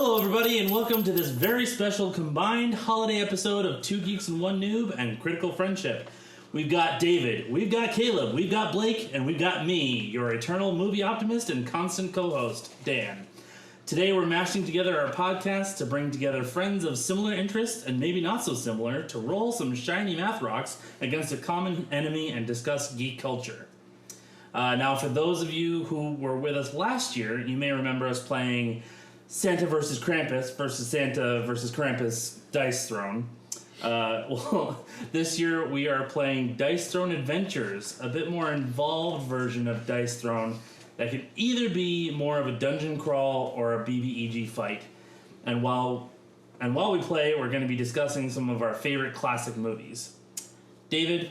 Hello, everybody, and welcome to this very special combined holiday episode of Two Geeks and One Noob and Critical Friendship. We've got David, we've got Caleb, we've got Blake, and we've got me, your eternal movie optimist and constant co-host, Dan. Today we're mashing together our podcast to bring together friends of similar interests and maybe not so similar to roll some shiny math rocks against a common enemy and discuss geek culture. Now, for those of you who were with us last year, you may remember us playing Santa versus Krampus versus Santa versus Krampus Dice Throne. Well, this year we are playing Dice Throne Adventures, a bit more involved version of Dice Throne that could either be more of a dungeon crawl or a BBEG fight. And while we play, we're going to be discussing some of our favorite classic movies. David,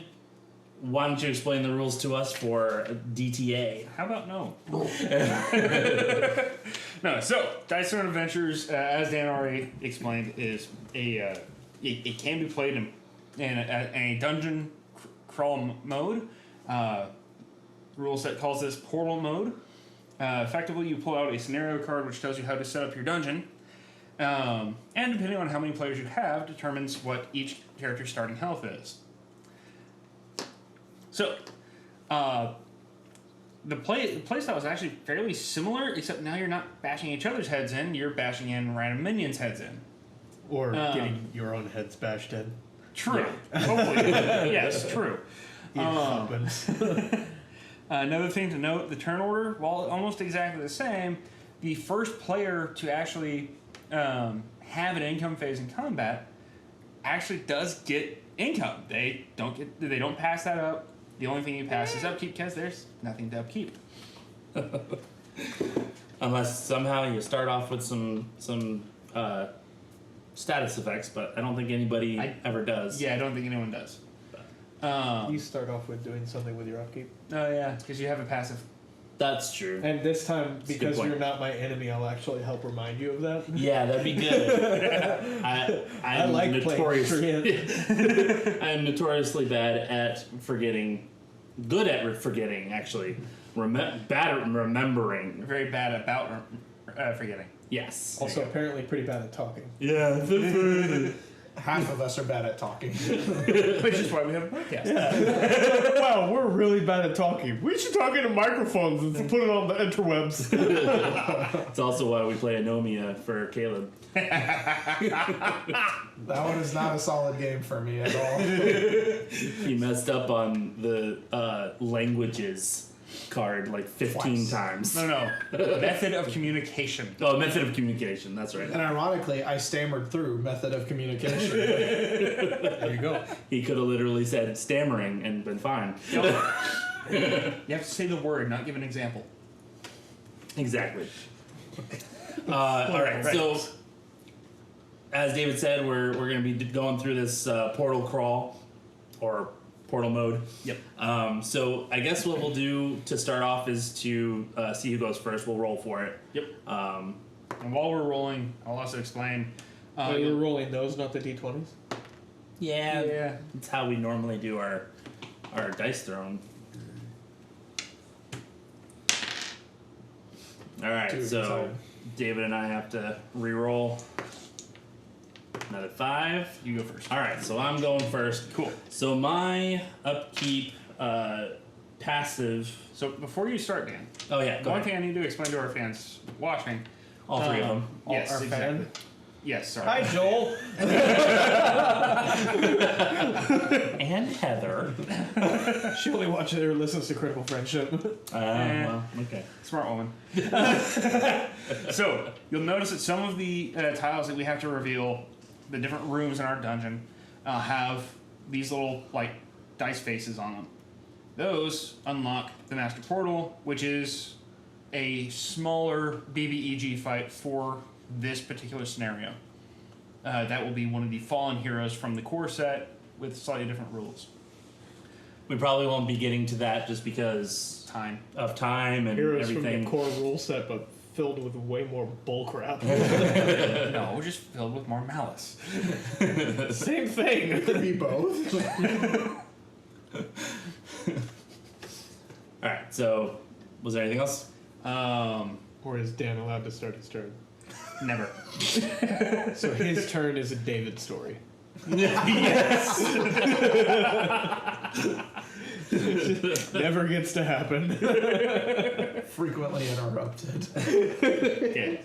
why don't you explain the rules to us for DTA? How about no? No, so Dice Throne Adventures, as Dan already explained, is it can be played in a dungeon crawl mode. Rule set calls this portal mode. Effectively, you pull out a scenario card which tells you how to set up your dungeon, and depending on how many players you have, determines what each character's starting health is. So, the playstyle is actually fairly similar, except now you're not bashing each other's heads in, you're bashing in random minions' heads in. Or getting your own heads bashed in. True. Yeah. Hopefully. Yes, true. Another thing to note, the turn order, while almost exactly the same, the first player to actually have an income phase in combat actually does get income. They don't pass that up. The only thing you pass is upkeep because there's nothing to upkeep. Unless somehow you start off with some status effects, but I don't think anybody ever does. Yeah, I don't think anyone does. You start off with doing something with your upkeep. Oh yeah, because you have a passive. That's true. And this time, because you're not my enemy, I'll actually help remind you of that. Yeah, that'd be good. I like playing truant. I'm notoriously bad at forgetting. Good at forgetting, actually. Bad at remembering. Very bad about forgetting. Yes. Also, apparently pretty bad at talking. Yeah. Half of us are bad at talking. Which is why we have a podcast. Yeah. Wow, we're really bad at talking. We should talk into microphones and put it on the interwebs. It's also why we play Anomia for Caleb. That one is not a solid game for me at all. He messed up on the languages card like 15 times. No. Method of communication. Oh, method of communication. That's right. And ironically, I stammered through method of communication. There you go. He could have literally said stammering and been fine. You have to say the word, not give an example. Exactly. All right. So, as David said, we're going to be going through this portal crawl or portal mode. Yep. So I guess what we'll do to start off is to see who goes first. We'll roll for it. Yep. And while we're rolling, I'll also explain. You're rolling those, not the d20s? Yeah. That's how we normally do our dice throne. All right. So David and I have to re-roll. Another 5. You go first. All right, so I'm going first. Cool. So my upkeep passive. So before you start, Dan. Oh yeah. One thing I need to explain to our fans watching. All 3 of them. Yes, our exactly. fan? Yes, sorry. Hi, Joel. And Heather. She only watches or listens to Critical Friendship. Well, okay. Smart woman. So you'll notice that some of the tiles that we have to reveal, the different rooms in our dungeon, have these little dice faces on them. Those unlock the Master Portal, which is a smaller BBEG fight for this particular scenario. That will be one of the fallen heroes from the core set with slightly different rules. We probably won't be getting to that just because of time and Heroes everything. from the core rule set, but filled with way more bullcrap. No, just filled with more malice. Same thing. It could be both. All right. So, was there anything else? Or is Dan allowed to start his turn? Never. So his turn is a David story. Yes. Never gets to happen. Frequently interrupted. Okay.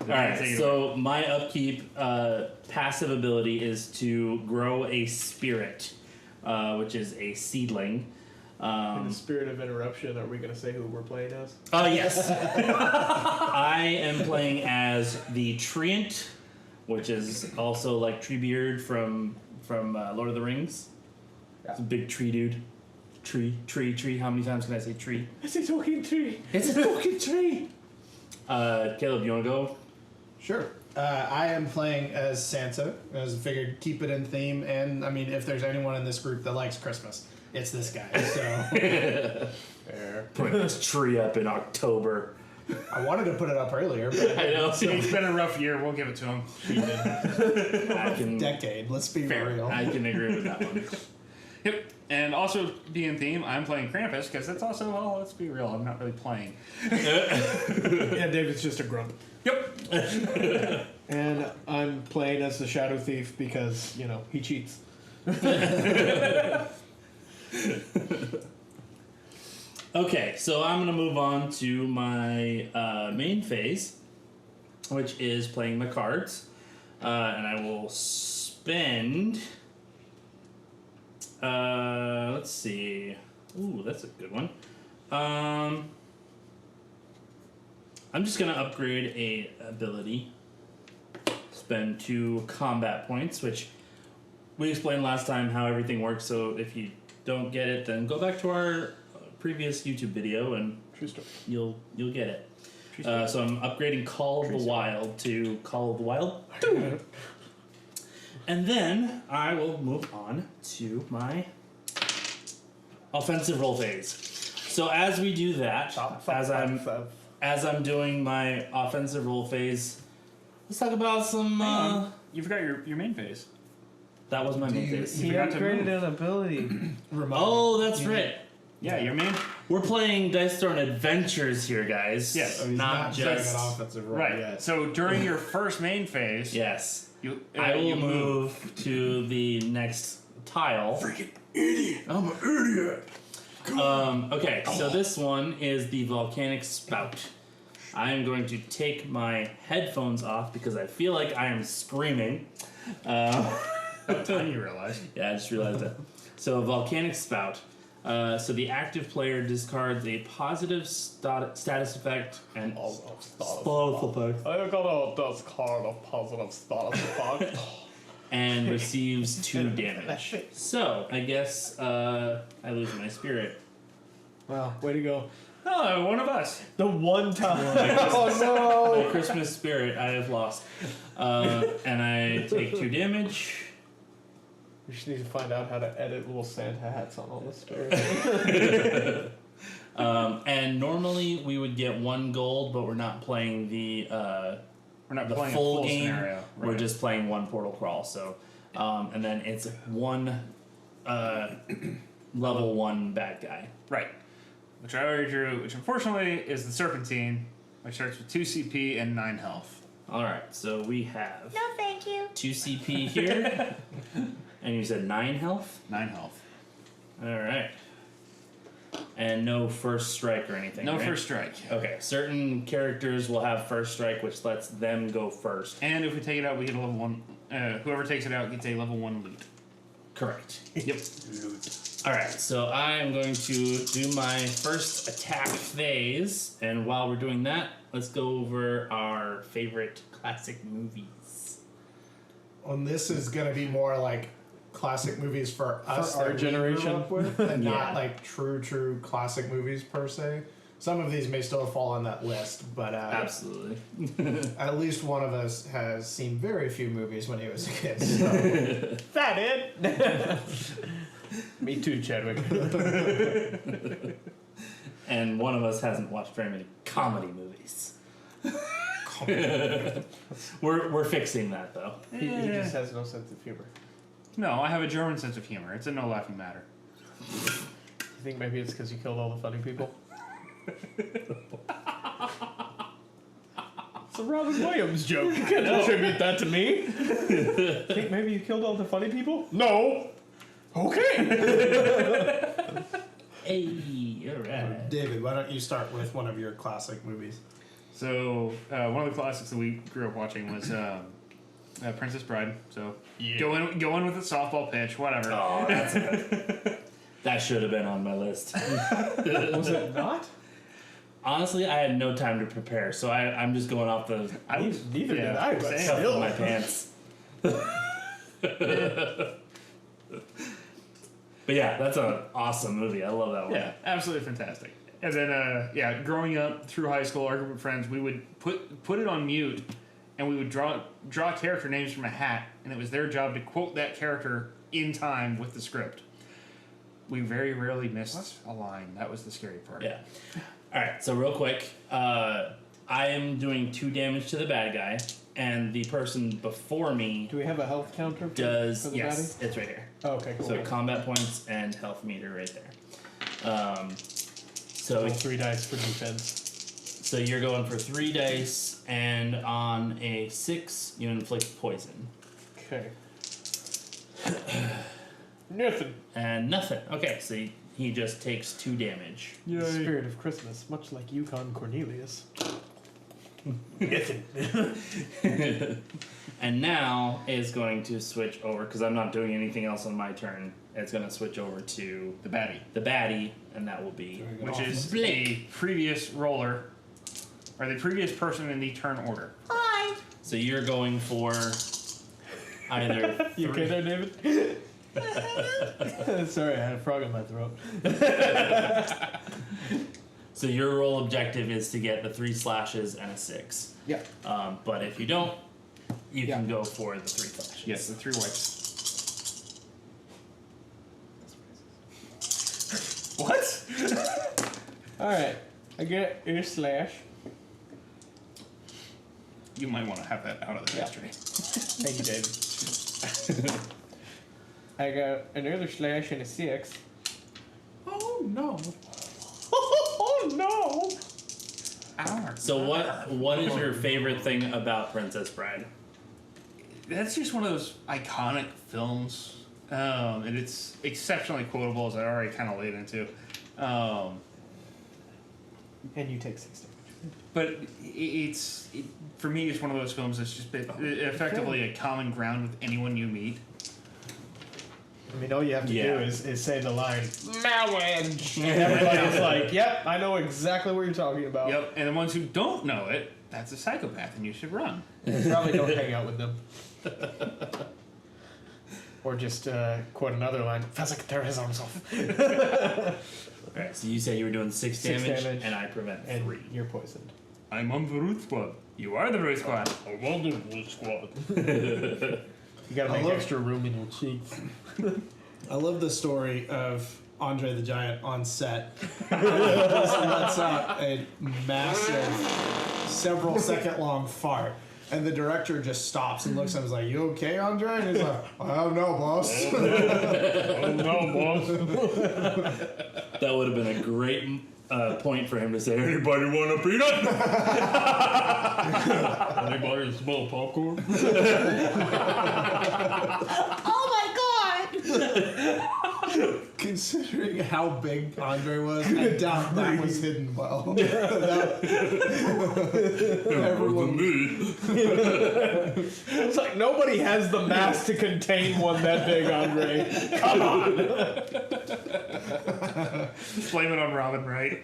All right. So my upkeep passive ability is to grow a spirit, which is a seedling. In the spirit of interruption, are we going to say who we're playing as? Yes. I am playing as the Treant, which is also like Treebeard from Lord of the Rings. Yeah. It's a big tree dude. Tree. How many times can I say tree? It's a talking tree. It's a fucking tree. Caleb, you want to go? Sure. I am playing as Santa. As I figured, keep it in theme. And I mean, if there's anyone in this group that likes Christmas, it's this guy. So Fair. Put this tree up in October. I wanted to put it up earlier, but I know. It's been a rough year. We'll give it to him. I can. decade. Let's be real. I can agree with that one. Yep. And also being theme, I'm playing Krampus because that's also, well, let's be real, I'm not really playing. Yeah, David's just a grump. Yep. And I'm playing as the Shadow Thief because, you know, he cheats. Okay, so I'm gonna move on to my main phase, which is playing my cards, and I will spend. Let's see. Ooh, that's a good one. I'm just gonna upgrade a ability. Spend 2 combat points, which we explained last time how everything works. So if you don't get it, then go back to our previous YouTube video and True story. you'll get it. So I'm upgrading Call of the Wild to Call of the Wild 2. And then I will move on to my offensive roll phase. So as we do that, as I'm doing my offensive roll phase, let's talk about some. You forgot your main phase. That was my main phase. He forgot to upgraded move. an ability. Oh, that's right. Yeah, your main. We're playing Dice Throne Adventures here, guys. Yes. He's not playing just. an offensive role Right. yet. So during your first main phase, Yes. you I will you move to the next tile. Freaking idiot! I'm an idiot. Okay, so this one is the volcanic spout. I am going to take my headphones off because I feel like I am screaming. Until you realize. Yeah, I just realized that. So, volcanic spout. So the active player discards a positive status effect and status effect I got a discard of positive status effect. and receives 2 damage. So I guess I lose my spirit. Wow, way to go. Oh, one of us. The one time. My Christmas spirit I have lost, and I take 2 damage. We just need to find out how to edit little Santa hats on all the spirits. And normally we would get 1 gold, but we're not playing the We're not the playing full a full game. scenario. We're just playing 1 portal crawl. So, and then it's 1 level 1 bad guy. Right. Which I already drew, which unfortunately is the Serpentine, which starts with 2 CP and 9 health. All right, so we have No, thank you. 2 CP here, and you said 9 health. 9 health. All right, and no first strike or anything. No right? first strike. Okay, certain characters will have first strike, which lets them go first. And if we take it out, we get a level 1. Whoever takes it out gets a level 1 loot. Correct. Yep. All right, so I am going to do my first attack phase, and while we're doing that, let's go over our favorite classic movies. And this is gonna be more like classic movies for us, our that we grew generation. up with, and Yeah. not like true classic movies per se. Some of these may still fall on that list, but Absolutely. at least one of us has seen very few movies when he was a kid. So. That it? Me too, Chadwick. And one of us hasn't watched very many comedy movies. We're fixing that though. He just has no sense of humor. No, I have a German sense of humor. It's a no laughing matter. You think maybe it's because you killed all the funny people? a Robin Williams joke. You can't attribute that to me. Think maybe you killed all the funny people? No. Okay. Hey, all right. David, why don't you start with one of your classic movies? So one of the classics that we grew up watching was Princess Bride. So go in with a softball pitch, whatever. Oh, that should have been on my list. Was it not? Honestly, I had no time to prepare, so I'm just going off the Neither did I. But cuff still. of my pants. But yeah, that's an awesome movie. I love that one. Yeah, absolutely fantastic. And then, growing up through high school, our group of friends, we would put it on mute, and we would draw character names from a hat, and it was their job to quote that character in time with the script. We very rarely missed a line. That was the scary part. Yeah. All right. So real quick, I am doing 2 damage to the bad guy, and the person before me Do we have a health counter for does. the Yes, it's right here. baddie? Oh, okay, cool. So combat points and health meter right there. So Roll 3 dice for defense. So you're going for 3 dice, and on a 6, you inflict poison. Okay. Nothing. And nothing. Okay, so he just takes 2 damage. The spirit of Christmas, much like Yukon Cornelius. And now is going to switch over, because I'm not doing anything else on my turn. It's going to switch over to The baddie, and that will be which is Blake. the previous roller, or the previous person in the turn order. So you're going for either You okay there, David? Sorry, I had a frog in my throat. So your roll objective is to get the 3 slashes and a 6. Yeah. But if you don't, you can go for the 3 flashes. Yes, the 3 wipes. What? Alright. I get a slash. You might want to have that out of the history. Thank you, David. I got another slash and a 6. Oh no. Oh no! So what is your favorite thing about Princess Bride? That's just one of those iconic films, and it's exceptionally quotable, as I already kind of laid into. And you take 6 damage. But for me, it's one of those films that's just been effectively a common ground with anyone you meet. I mean, all you have to Yeah. do is say the line, marriage! And everybody's like, yep, I know exactly what you're talking about. Yep, and the ones who don't know it, that's a psychopath, and you should run. Probably don't hang out with them. Or just quote another line, feels like tear his arms off. Alright, so you said you were doing 6 6 damage, damage. and I prevent And 3. you're poisoned. I'm on the root squad. You are the root squad. I'm on the root squad. You gotta make extra room in your cheeks. I love the story of Andre the Giant on set. Just lets out a massive, several second long fart. And the director just stops and looks at him and is like, "You okay, Andre?" And he's like, "I don't know, boss." Oh no, boss. That would have been a great point for him to say, "Anybody want a peanut?" Anybody smell popcorn? Considering how big Andre was, I doubt that was hidden well. Everyone, It's like nobody has the mass to contain one that big, Andre. Come on. Blame it on Robin, right?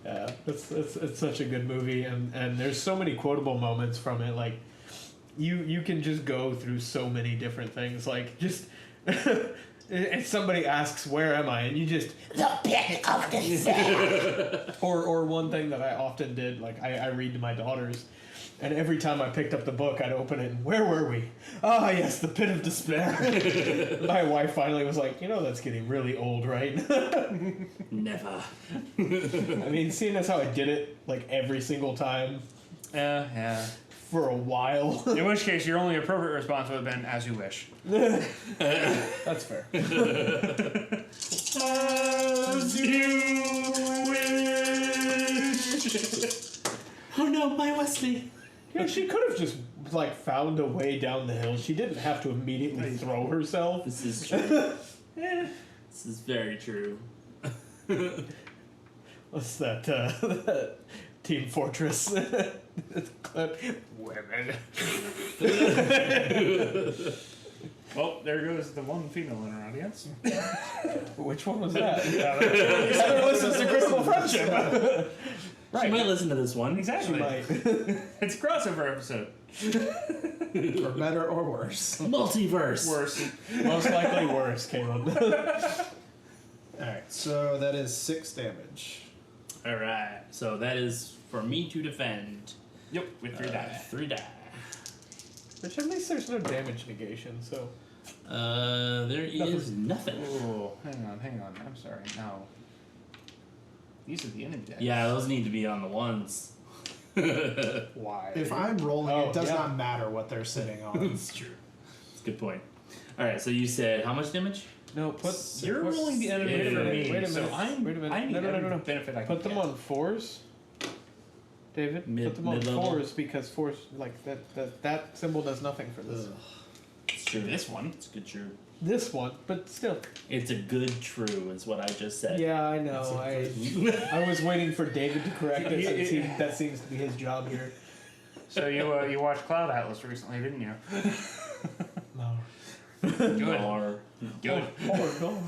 Yeah, it's such a good movie, and there's so many quotable moments from it. Like, you can just go through so many different things. Like, just if somebody asks, "Where am I?" and you just the pit of despair. or one thing that I often did, like I read to my daughters, and every time I picked up the book, I'd open it, and where were we? Ah, yes, the pit of despair. My wife finally was like, that's getting really old, right? Never. I mean, seeing as how I did it like every single time Yeah. for a while. In which case, your only appropriate response would have been, "As you wish." That's fair. As you Rusty. Yeah, she could have just like found a way down the hill. She didn't have to immediately throw herself. This is true. This is very true. What's that? That Team Fortress clip. Women. Well, there goes the one female in our audience. Which one was that? Heather listens to Critical Friendship. She might listen to this one. Exactly. She might. It's a crossover episode. For better or worse. Multiverse. Worse. Most likely worse, Caleb. Alright, so that is 6 damage. All right. So that is for me to defend. Yep, with 3 die. 3 die. Which at least there's no damage negation, so. There is nothing. Oh, hang on. I'm sorry. No. These are the enemy dice. Yeah, those need to be on the ones. Why? If I'm rolling, Oh, it does yeah. not matter what they're sitting on. It's true. It's a good point. All right. So you said how much damage? No, put. You're put- rolling the enemy Wait a for minute, me. wait a so minute, I'm, wait a minute. I need No. every benefit I can Put them get. on 4s. David, Mid- put them on mid-level? 4s because 4s, like, that symbol does nothing for this. It's true. This one. It's good true. This one, but still. It's a good true is what I just said. Yeah, I know. I was waiting for David to correct it since that seems to be his job here. So you watched Cloud Atlas recently, didn't you? No. Good. Or Good. Oh,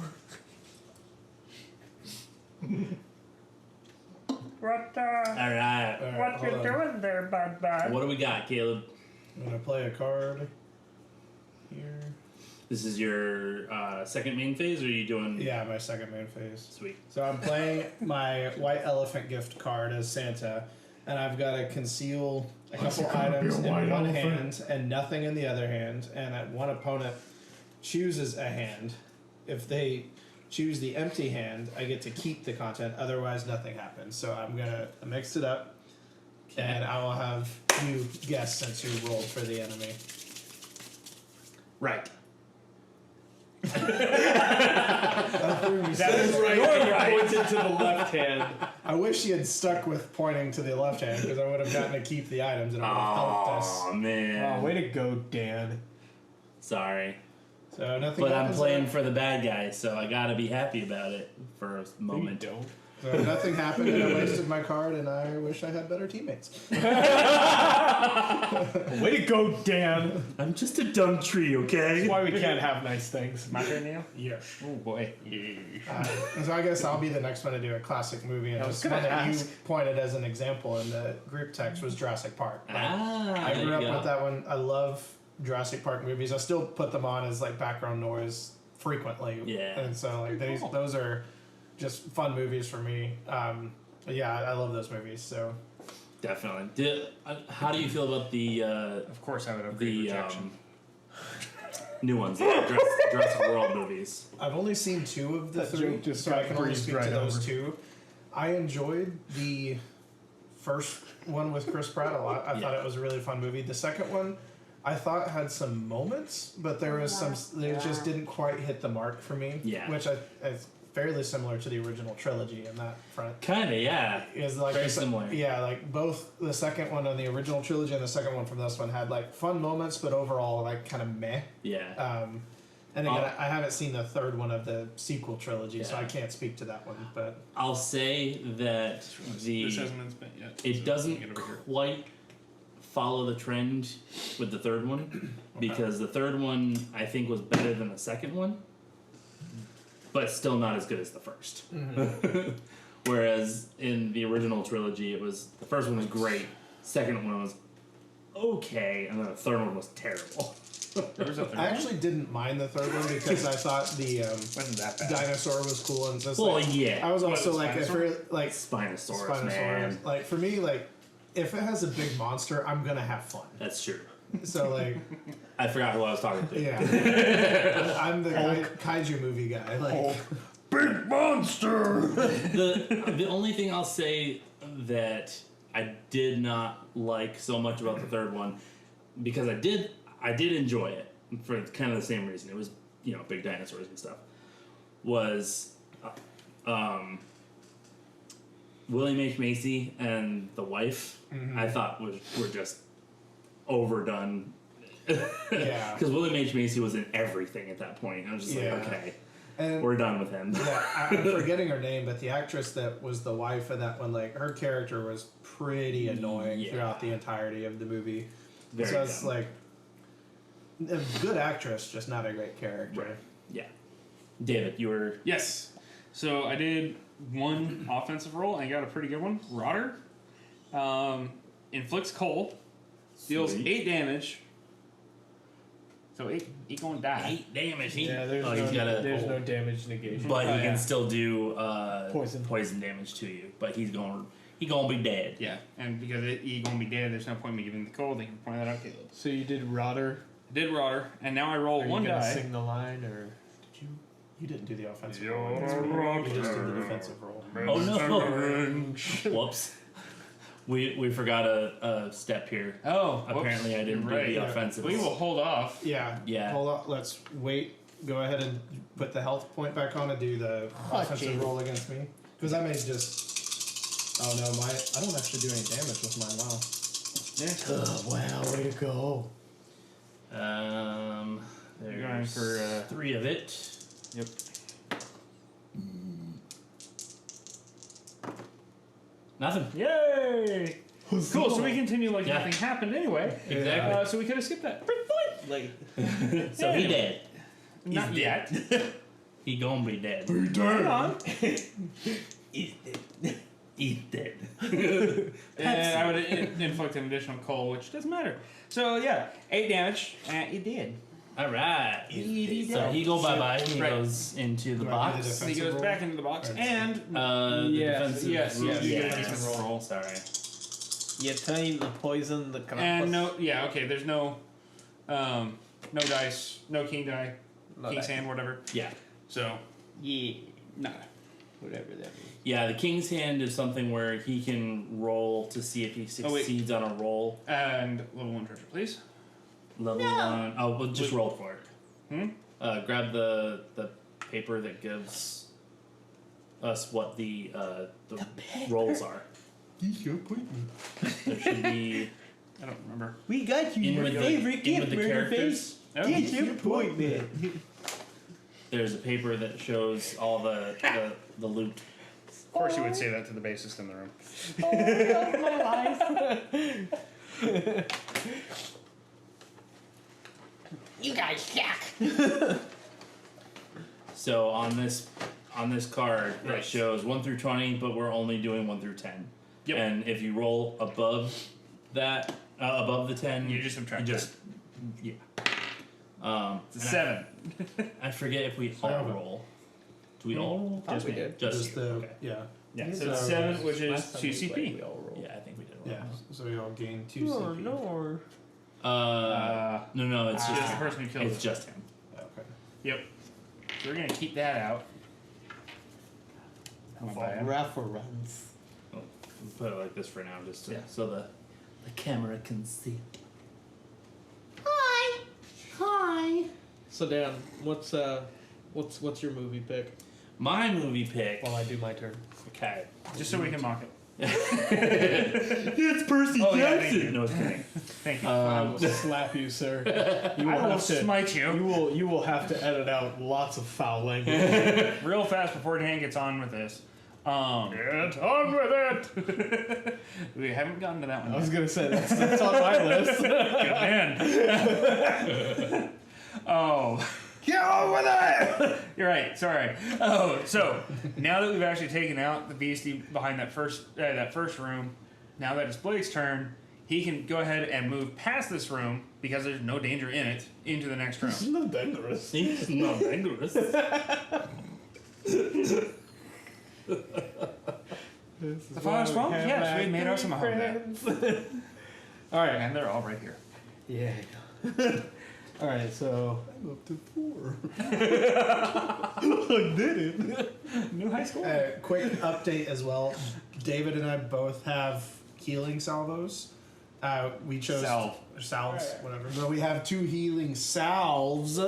What all right. Alright, hold on. doing there, bud? What do we got, Caleb? I'm gonna play a card here. This is your second main phase, or are you doing? Yeah, my second main phase. Sweet. So I'm playing my white elephant gift card as Santa, and I've got to conceal a couple items in one hand and nothing in the other hand, and one opponent chooses a hand. If they choose the empty hand, I get to keep the content, otherwise nothing happens. So I'm gonna mix it up, and I will have you guess since you rolled for the enemy. Right. That is right. You're right. Pointed to the left hand. I wish he had stuck with pointing to the left hand because I would have gotten to keep the items and it would have helped us. Oh man. Oh, way to go, Dan. Sorry. So nothing. But I'm happens playing there. for the bad guy, so I gotta be happy about it for a moment. You don't. So nothing happened, and I wasted my card, and I wish I had better teammates. Way to go, Dan. I'm just a dumb tree, That's okay? why we can't have nice things. My turn, Neil? Yeah. Oh boy. So I guess I'll be the next one to do a classic movie, and I was the one gonna that you ask. pointed as an example in the group text was Jurassic Park. Like, I there grew you up go. with that one. I love Jurassic Park movies. I still put them on as like background noise frequently. Yeah. And so like those are just fun movies for me. Yeah, I love those movies. So Definitely. How do you feel about the Of course I would upgrade rejection. new ones, the Jurassic World movies? I've only seen 2 of the That 3, joke just so I got can only breezed speak right to those over. 2. I enjoyed the first one with Chris Pratt a lot. I thought it was a really fun movie. The second one, I thought had some moments, but there was they just didn't quite hit the mark for me. Yeah. Which is fairly similar to the original trilogy in that front. Kinda, yeah. Is like Very similar. Yeah, like both the second one on the original trilogy and the second one from this one had like fun moments, but overall like kind of meh. Yeah. And again, I haven't seen the third one of the sequel trilogy, so Yeah. I can't speak to that one. But I'll say that This hasn't been spent yet. it so doesn't get over here. quite follow the trend with the third one because the third one I think was better than the second one, but still not as good as the first. Whereas in the original trilogy, it was the first one was great, second one was okay, and then the third one was terrible. There was a third I one? actually didn't mind the third one because I thought the Wasn't that bad. dinosaur was cool and just Well, like, yeah. I was also What, like if Spinosaurus? you're like Spinosaurus, man. Like for me, like if it has a big monster, I'm gonna have fun. That's true. So like I forgot who I was talking to. yeah, I'm the kaiju movie guy. Like Big monster! The only thing I'll say that I did not like so much about the third one, because I did enjoy it for kind of the same reason. It was, big dinosaurs and stuff. Was William H. Macy and the wife, I thought were just overdone. Yeah. Because William H. Macy was in everything at that point. I was just Yeah. like, okay, And we're done with him. yeah, I'm forgetting her name, but the actress that was the wife of that one, like her character was pretty annoying Yeah. throughout the entirety of the movie. Very so it's dumb. like a good actress, just not a great character. Right. Yeah. David, you were... Yes. So I did one offensive roll and got a pretty good one. Rotter. Inflicts cold. Deals Sweet. 8 damage. So he gonna die. 8 damage. Yeah, there's, he's got a... there's no damage negation. But Oh, he yeah. can still do Poison. damage to you. But he's gonna be dead. Yeah, and because he gonna be dead, there's no point in me giving the cold. They can point that out, Caleb. So you did Rotter. Did Rotter, and now I roll Are one you gonna die. sing the line or? You didn't do the offensive You're roll. a You just did the defensive roll. Oh no! Whoops. We forgot a step here. Oh, Apparently I didn't right. do the offensive. We will hold off. Yeah. Yeah. Hold on. Let's wait. Go ahead and put the health point back on and do the offensive roll against me. Because I may just. Oh no, I don't actually do any damage with mine. Wow. Yeah. Wow, way to go. There's You're going for 3 of it. Yep. Nothing. Yay! Cool. So we continue like Yeah. nothing happened anyway. Exactly. So we could have skipped that. Like So he dead. not He's yet. He gonna be dead. Hold on. He's dead. He's dead. And I would inflict an additional cold, which doesn't matter. So yeah, 8 damage. He did. All right. He So he go bye bye. He Right. goes into the Do I do the box. So he defensive goes roll? back into the box, and The Yes, defensive yes, roll. yes, Yeah, defensive roll. Sorry. You time to poison the Krampus. and no, yeah, okay. There's no dice, no king die, No king's dice. hand, whatever. Yeah. So yeah, nada. Whatever that means. Yeah, the king's hand is something where he can roll to see if he Oh, wait. succeeds on a roll. And level 1 treasure, please. Level 1. Oh, well, just roll for it. Hmm. Grab the paper that gives us what the rolls are. There should be I don't remember. We got you in with the characters. Oh. Get your appointment. There's a paper that shows all the loot. Of course, you would say that to the bassist in the room. You guys suck. So on this card it Right. shows 1 through 20, but we're only doing 1 through 10. Yep. And if you roll above that, above the 10, You just subtract yeah. It's a and 7. I forget if we all Seven. roll. Do we all roll? Thought we me. did. Just Just you. the Okay. yeah. Yeah, These so it's are 7, which is last time 2 we CP. played, we all rolled. Yeah, I think we did roll. Yeah. So we all gain 2 No, CP. no. No, it's just just the person who killed it's it. just him. Okay. Yep. So we're gonna keep that out. For reference. We'll put it like this for now, just Yeah. so the camera can see. Hi. Hi. So Dan, what's your movie pick? My movie pick. While I do my turn. Okay. Just so we can mock it. It's Percy Oh, yeah, thank you. No, it's kidding. Thank you. I will slap you, sir. You I will have to. smite you You will have to edit out lots of foul language. real fast before Dan gets on with this. Get on with it. We haven't gotten to that one I was yet. gonna say that's on my list. Good man. Oh. Get on with it. You're right. Sorry. Oh, so now that we've actually taken out the beastie behind that first room, now that it's Blake's turn, he can go ahead and move past this room because there's no danger in it into the next room. It's not dangerous. He's not dangerous. The father's phone? Yes, we made our some All right. and they're all right here. Yeah. All right. So I'm up to 4. I did it. New high school. Quick update as well. David and I both have healing salvos. We chose Salve. salves, whatever. But we have 2 healing salves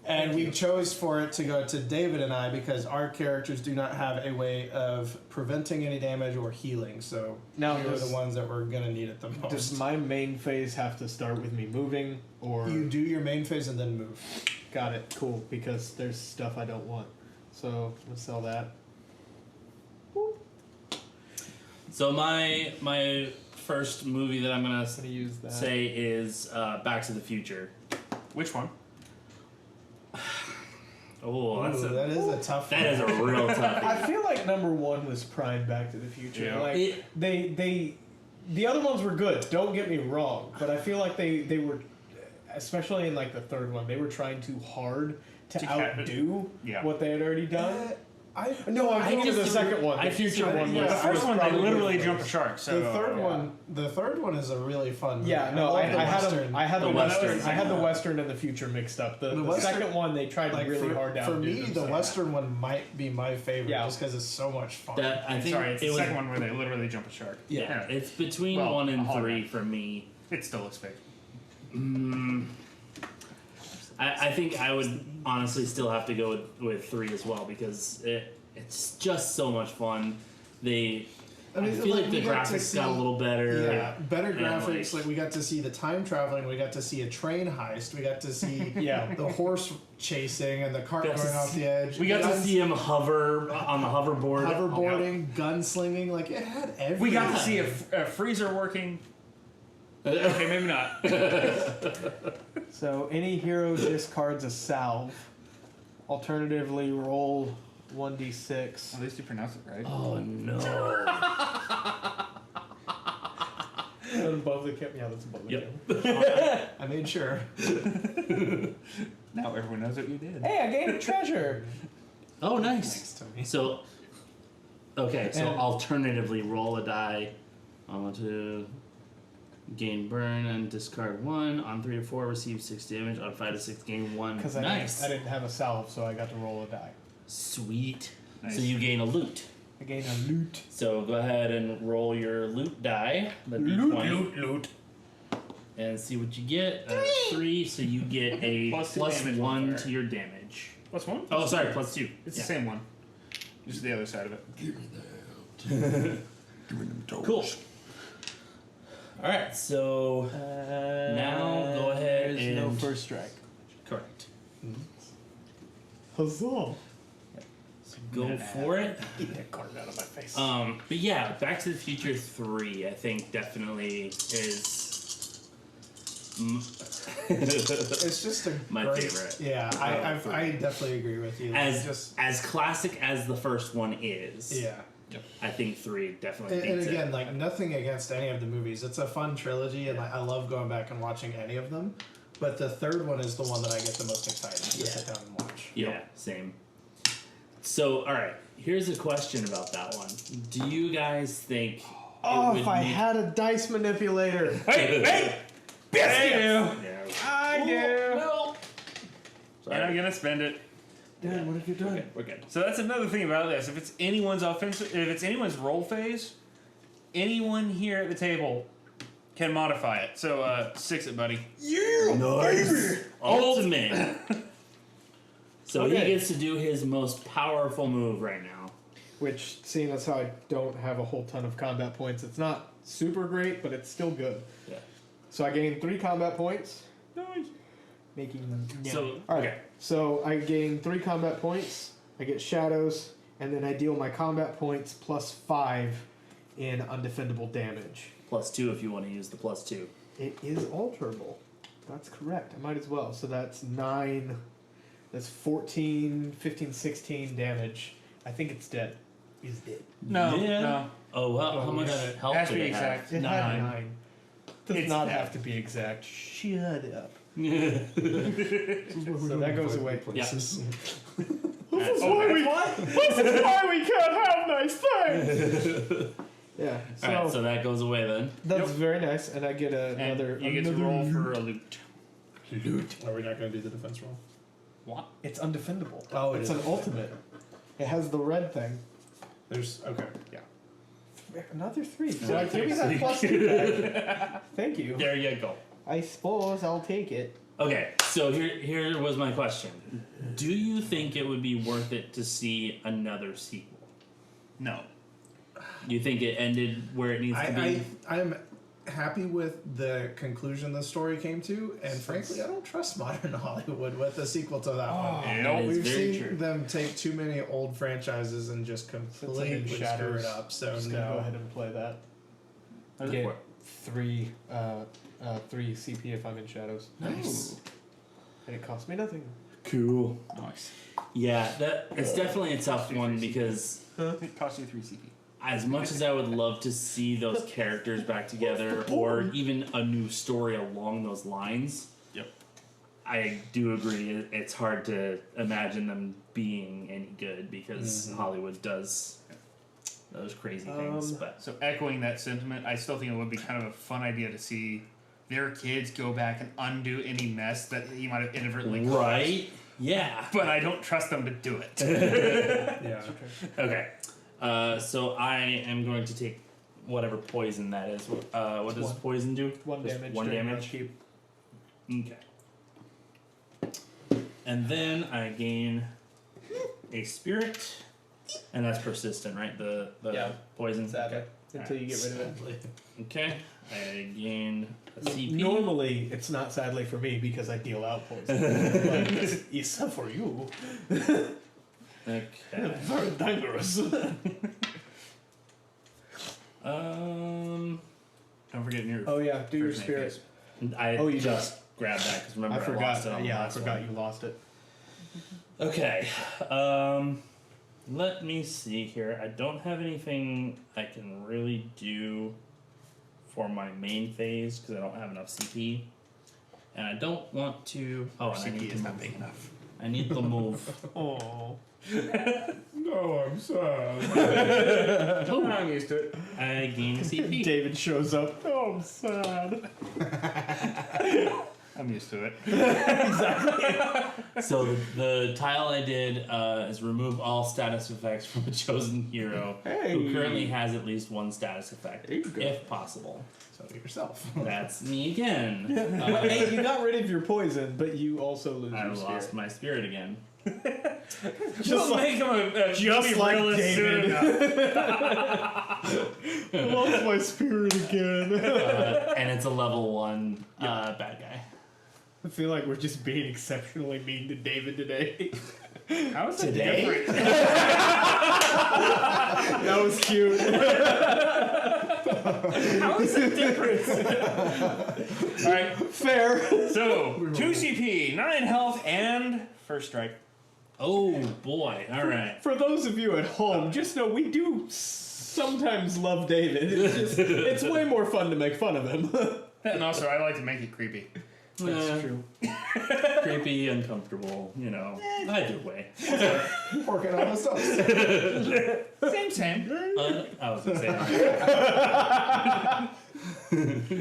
And we chose for it to go to David and I because our characters do not have a way of preventing any damage or healing. So Now, we were the ones that were going to need it the most. Does my main phase have to start with me moving, or You do your main phase and then move. got it? Cool, because there's stuff I don't want. So let's sell that. So my first movie that I'm gonna I'm gonna use that. say is Back to the Future. Which one? Oh, That is a tough one. that is a real tough. I feel like number one was prime Back to the Future. Yeah. Like the other ones were good. Don't get me wrong, but I feel like they were, especially in like the third one, they were trying too hard to outdo what they had already done. I'm thinking of the second one. The future one. The first one, they literally jump a shark. So The third one is a really fun movie. Yeah, no, I had the Western. I had the Western and the future mixed up. The Western- second one, they tried really hard to For outdo me, the themselves. Western one might be my favorite Yeah. just because it's so much fun. That I think Sorry, it's it the was, second one where they literally jump a shark. Yeah, it's between Well, 1 and a hologram. 3 for me. It still looks fake. I think I would honestly still have to go with 3 as well because it's just so much fun. I feel like the we got to graphics got a little better. Yeah, better and, graphics. Like we got to see the time traveling. We got to see a train heist. We got to see the horse chasing and the cart Got going to off the edge. We got to see him hover on the hoverboard. hoverboarding, gunslinging. Like it had everything. We got to see a freezer working. Okay, maybe not. So any hero discards a salve. Alternatively, roll 1d6. At least you pronounce it right. Oh no! Above the camp. Yeah, that's above the Yep. camp. I made sure. Now everyone knows what you did. Hey, I gained a treasure. Oh, nice. Thanks, Tony. So, okay. So And- alternatively, roll a die. I want to gain burn and discard 1. On 3 to 4, receive 6 damage. On 5 to 6, gain 1. Because Nice. I didn't have a salve, so I got to roll a die. Sweet. Nice. So you gain a loot. I gained a loot. So go ahead and roll your loot die. The D20. Loot. And see what you get. 3, so you get a Plus two plus damage 1 modifier. to your damage. What's one? Oh, sorry, plus 2. It's the same one. Just the other side of it. Cool. Alright, so now go ahead There's no and. first strike. Correct. Huzzah! So go for it. Get that card out of my face. But yeah, Back to the Future 3, I think definitely is. It's just a My great, favorite. Yeah, I definitely agree with you. as classic as the first one is. yeah. I think 3 definitely And beats again, it. like nothing against any of the movies. It's a fun trilogy, and I love going back and watching any of them. But the third one is the one that I get the most excited to sit down and watch. Yeah, same. So, all right, here's a question about that one. Do you guys think? Oh, it if would I make- had a dice manipulator. Hey! Yeah. I do. You're Sorry. not gonna spend it. Dad, what have you done? Okay, we're good. So that's another thing about this. If it's anyone's roll phase, anyone here at the table can modify it. So 6 it, buddy. Nice. Ultimate. So he Okay. gets to do his most powerful move right now. Which, seeing as how I don't have a whole ton of combat points, it's not super great, but it's still good. Yeah. So I gained 3 combat points, Nice. making them. So All right. okay. So I gain 3 combat points. I get shadows, and then I deal my combat points plus 5 in undefendable damage. +2 if you want to use the +2. It is alterable. That's correct. I might as well. So that's 9. That's 14, 15, 16 damage. I think it's dead. It's dead. No, Yeah. no. Oh well, how much It health has to did be it have? exact. It had 9. 9. Does It's not dead. have to be exact. Shut up. Yeah. So that goes away. Places. This is why we can't have nice things. Yeah. So, Alright, so that goes away then. that's very nice, and I get And another. you get to another roll loot. for a loot. Are we not going to do the defense roll? What? It's undefendable. Oh, it it's is an ultimate. It has the red thing. There's okay. Yeah. Another 3. So give me that +2 back. Thank you. There you go. I suppose I'll take it. Okay, so here was my question. Do you think it would be worth it to see another sequel? No. You think it ended where it needs to be? I'm happy with the conclusion the story came to, and frankly, I don't trust modern Hollywood with a sequel to that one. that is We've very seen true. them take too many old franchises and just completely screw it up. So I'm just gonna go ahead and play that. I Go get for it. three CP if I'm in Shadows. Nice. And it costs me nothing. Cool. Nice. Yeah, it's definitely a tough one because It cost you 3 CP. as much as I would love to see those characters back together or even a new story along those lines, Yep. I do agree it's hard to imagine them being any good because Hollywood does those crazy things. But So echoing that sentiment, I still think it would be kind of a fun idea to see their kids go back and undo any mess that he might have inadvertently caused. right? Yeah. But I don't trust them to do it. yeah. Okay. So I am going to take whatever poison that is. What does one. poison do? One Just damage. One during damage. upkeep. Okay. And then I gain a spirit, and that's persistent, right? The Yeah. poison. Sadly. Okay. Until you get rid of it. Okay. I gain a CP. Normally, it's not sadly for me because I deal out poison. But it's for you. Okay. Very dangerous. Um, Don't forget your Oh yeah, do your first name, spirit. I Oh, you just grabbed that because remember I I, forgot. lost it on the Yeah, I last forgot one. you lost it. Okay. Let me see here. I don't have anything I can really do for my main phase because I don't have enough CP, and I don't want to. Oh, and I CP need is to not move. big enough. I need the move. Oh. No, I'm sad. I'm used to it. I gain CP. David shows up. Oh, I'm sad. I'm used to it. So the tile I did is remove all status effects from a chosen hero who Hey. currently has at least one status effect, There you go. if possible. So yourself. That's me again. Hey, you got rid of your poison, but you also lose I your lost spirit. my spirit again. Just like, make him a just like realist soon David. enough. I lost my spirit again. And it's a level 1 bad guy. I feel like we're just being exceptionally mean to David today. How is it Today? different? That was cute. How is it different? Alright, Fair. so 2 CP, 9 health, and first strike. Oh boy! All right. For those of you at home, just know we do sometimes love David. It's way more fun to make fun of him. And also, I like to make it creepy. That's true. Creepy, uncomfortable. You know, either way. Working on the stuff. Same. I was gonna say.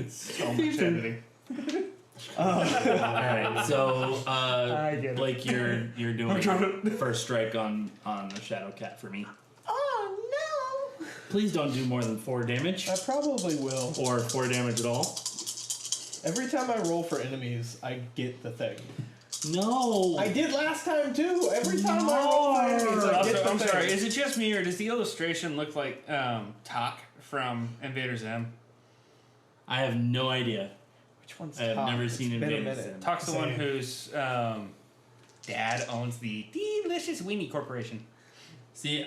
So much editing. All right. So, I get it. Blake, you're doing first strike on the Shadow Cat for me. Oh no! Please don't do more than 4 damage, I probably will. or 4 damage at all. Every time I roll for enemies, I get the thing. No. I did last time too. Every time I roll for enemies, I Also, get the I'm thing. sorry, is it just me, or does the illustration look like Tak from Invader Zim? I have no idea. Which one's I have top? never seen It's been a Invader minute. Zim. Tak's the one Same. whose dad owns the Delicious Weenie Corporation. See,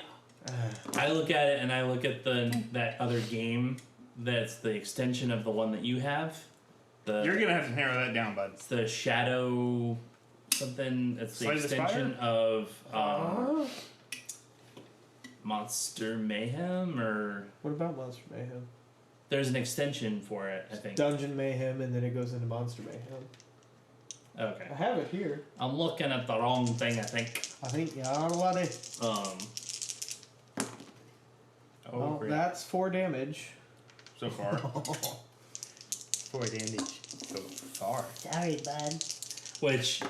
I look at it and I look at that other game that's the extension of the one that you have. You're gonna have to narrow that down, bud. It's the Shadow something. It's the Slay the extension of Monster Mayhem, or What about Monster Mayhem? there's an extension for it. I think. Dungeon Mayhem, and then it goes into Monster Mayhem. Okay, I have it here. I'm looking at the wrong thing. I think. I think you are bloody. Well, great. that's 4 damage. So far. 4 damage. So far. Sorry, bud. Which,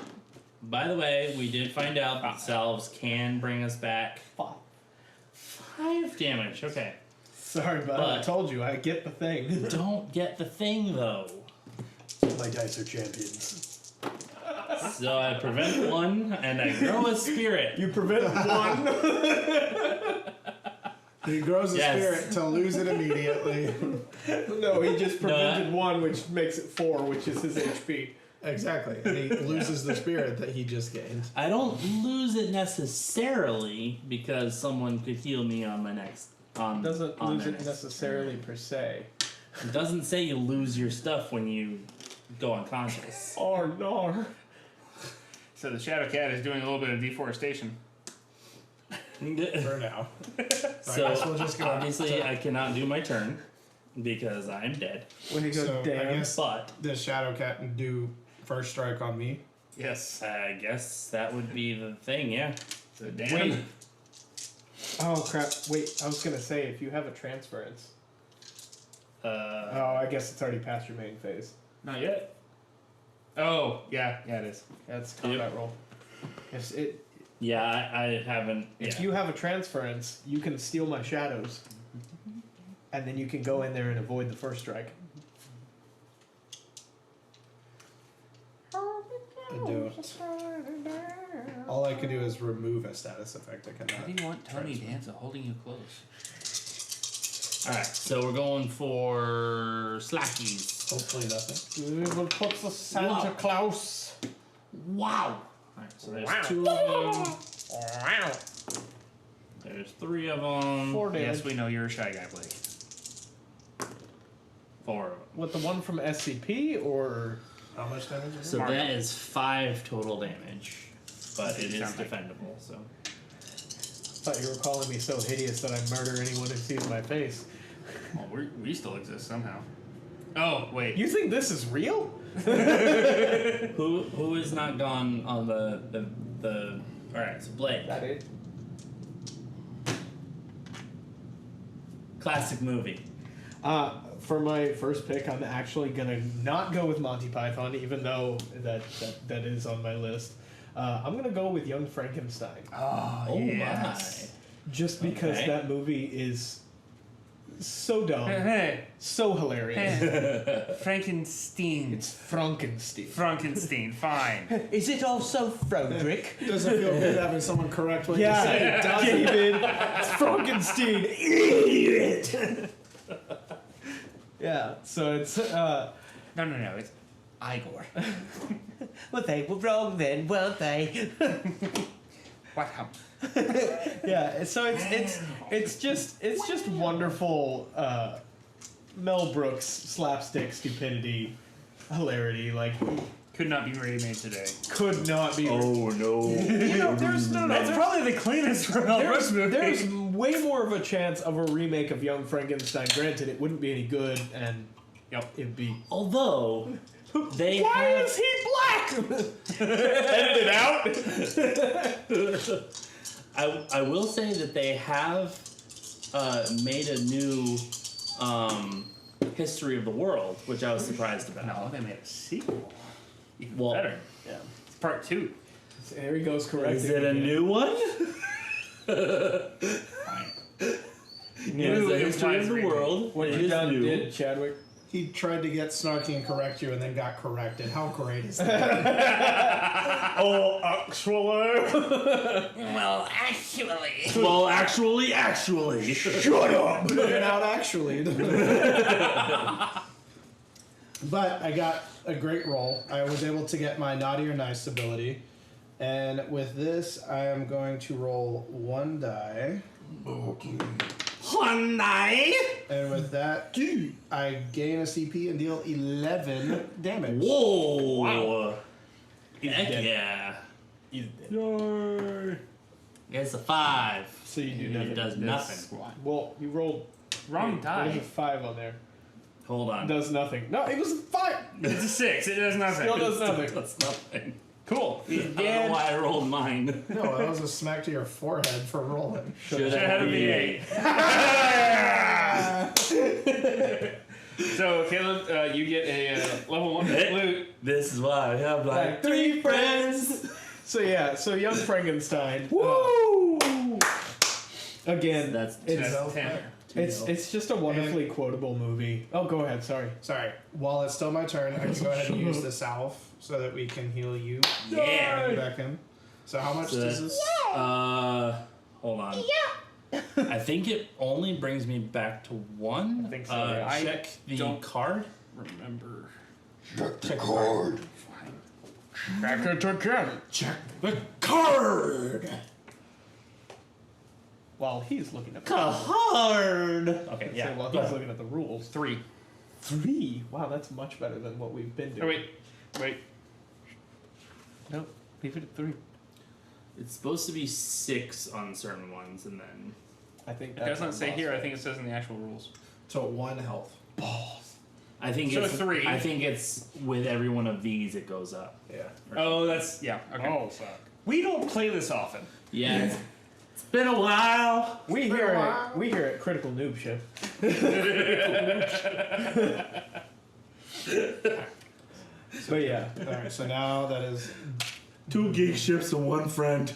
by the way, we did find out that salves can bring us back 5 damage. Okay. Sorry, bud. I But- told you, I get the thing. Don't get the thing though. My dice are champions. So I prevent one, and I grow a spirit. You prevent one. He grows a Yes. spirit to lose it immediately. No, he just prevented one, which makes it 4, which is his HP. Exactly. And he loses the spirit that he just gained. I don't lose it necessarily because someone could heal me on my next. Doesn't on lose their it next- necessarily per se. It doesn't say you lose your stuff when you go unconscious. Oh no. So the Shadow Cat is doing a little bit of deforestation. For now. So I guess we'll just go obviously to- I cannot do my turn because I'm dead. When he goes, So I damn. guess But does Shadow Cat do first strike on me? Yes. I guess that would be the thing, yeah. So Dan. Wait. Oh crap! Wait, I was gonna say if you have a transference. Oh, I guess it's already past your main phase. Not yet. Oh, yeah, it is. That's combat roll. Yes, it. Yeah, I haven't. If Yeah. you have a transference, you can steal my shadows, and then you can go in there and avoid the first strike. I don't. All I can do is remove a status effect. I Why cannot. do you want Tony Danza holding you close? Alright, so we're going for Slackies. Hopefully nothing. We will put the Santa Wow. Claus. Wow! Alright, so there's Wow. 2 of them. Wow. There's 3 of them. 4 damage. Yes, we know you're a shy guy, Blake. 4 of them. With the one from SCP or How much damage is it? So Mark. that is 5 total damage. But it is Sounds like- defendable, so. I thought you were calling me so hideous that I murder anyone who sees my face. Well, we still exist somehow. Oh, wait. You think this is real? Who is not gone on the alright, so Blake. That is. Classic movie. For my first pick, I'm actually gonna not go with Monty Python, even though that is on my list. I'm gonna go with Young Frankenstein, Oh, yes. just because Okay. that movie is so dumb, Hey, so hilarious. Frankenstein. It's Frankenstein. Frankenstein, fine. Is it also Frederick? Doesn't feel good having someone correct what you Yeah, say. Does it? David, it's Frankenstein, idiot. Yeah, so it's No, it's Igor. well, they were wrong then, weren't they? What happened? Yeah, so it's just wonderful Mel Brooks slapstick stupidity, hilarity, like Could not be remade today. could not be. Oh no. You know, there's That's probably the cleanest Mel Brooks movie. there's way more of a chance of a remake of Young Frankenstein. Granted, it wouldn't be any good, and Yep. it'd be. Although they Why have, is he black? Edit it out. I will say that they have made a new history of the world, which I was surprised about. No, they made a sequel. Even Well, better. Yeah. It's part 2. There he goes, correct. Is it a new one? Fine. It is a history implies of the remake. world. What It you is done new. did, Chadwick? He tried to get snarky and correct you and then got corrected. How great is that? Oh, actually. Well, actually. Well, actually. Shut up. You're not actually. But I got a great roll. I was able to get my naughty or nice ability. And with this, I am going to roll 1 die. Hyundai. And with that, I gain a CP and deal 11 damage. Whoa. Wow. Heck dead. yeah. He's dead. It's a 5. So you do It nothing. does nothing. Squat. Well, you rolled Wrong There's die. a 5 on there. Hold on. Does nothing. No, it was a 5. It's a 6. It does nothing. Still does nothing. That's nothing. Cool. He's I don't know dead. why I rolled mine. No, that was a smack to your forehead for rolling. Should Should have had a V8. So, Caleb, you get a level 1 loot. This is why I have Like 3 friends. So yeah, so Young Frankenstein. Woo! Again, That's it's That's 10. It's just a wonderfully quotable movie. Oh, go ahead. Sorry. Sorry. While it's still my turn, I can go ahead and use the salve so that we can heal you. Yeah. Bring you back in. So how much So does this? Hold on. I think it only brings me back to 1. I think so, yeah. Check the don't- card. Remember. Check the card. Back it again. Check the card. While he's looking at Card. Okay, yeah. While go he's ahead. looking at the rules. 3. 3. Wow, that's much better than what we've been doing. Oh, wait. No, leave it at 3. It's supposed to be 6 on certain ones, and then I think It that's doesn't on say boss here. I fight. think it says in the actual rules. So 1 health. I think So it's 3. I think it's with every one of these it goes up. Yeah. Oh, that's yeah. Okay. Oh, fuck. We don't play this often. Yeah. It's been a while. We hear it Critical Noob Ship. But yeah. All right. So now that is 2 geek ships and 1 friend.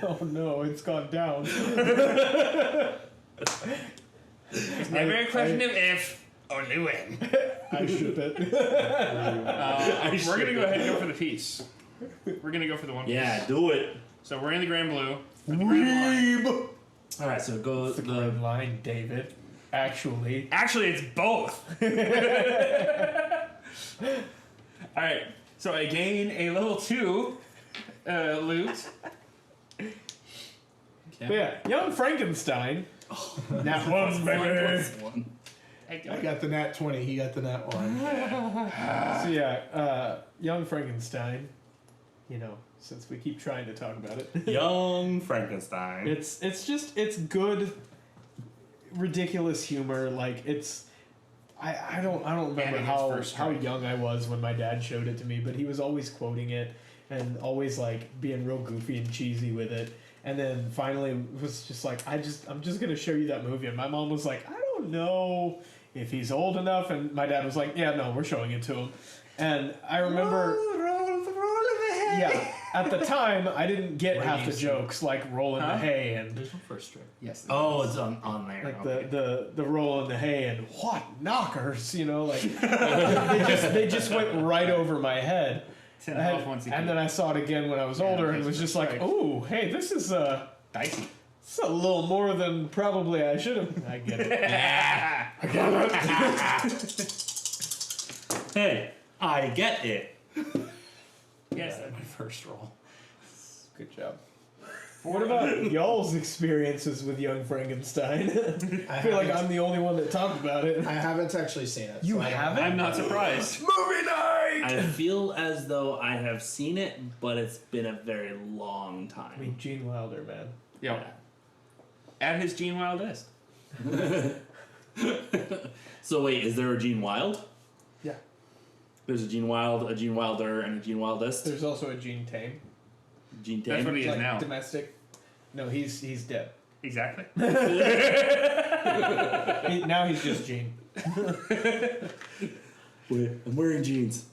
Oh no, it's gone down. It's never a question of if, only when. I ship it. We're gonna go ahead and go for the piece. We're gonna go for the one. Yeah, piece. do it. So we're in the grand blue. With the grand line. All right, so go It's the grand line, David. Actually. Actually, it's both. All right. So I gain a level 2 loot. But yeah, Young Frankenstein. Nat 1, baby. I got the nat 20. He got the nat 1. So yeah, Young Frankenstein. You know, since we keep trying to talk about it. Young Frankenstein. It's good, ridiculous humor. Like I don't remember Andy's how first how strike. young I was when my dad showed it to me, but he was always quoting it and always like being real goofy and cheesy with it. And then finally was just like, I'm just gonna show you that movie. And my mom was like, I don't know if he's old enough. And my dad was like, yeah, no, we're showing it to him. And I remember. Yeah, at the time, I didn't get Where half do the you see jokes like rolling the hay and There's no first strip. Yes. Oh, it's on there. like okay. the roll in the hay and what knockers, you know, like they just went right over my head. 10 I health had- once and then I saw it again when I was older and was just like, oh, hey, this is a little more than probably I should have. I get it. Hey, I get it. Yes. My first roll. Good job. What about y'all's experiences with Young Frankenstein? I feel like I'm the only one that talked about it. I haven't actually seen it. You so I don't haven't? I'm not surprised. Movie night! I feel as though I have seen it, but it's been a very long I time. mean, Gene Wilder, man. Yo. At his Gene Wildest. So wait, is there a Gene Wild? Yeah. There's a Gene Wild, a Gene Wilder, and a Gene Wildest. There's also a Gene Tame. Gene That's Tame. what he is Like now. domestic. No, he's dead. Exactly. Now he's just Gene. Wait, I'm wearing jeans.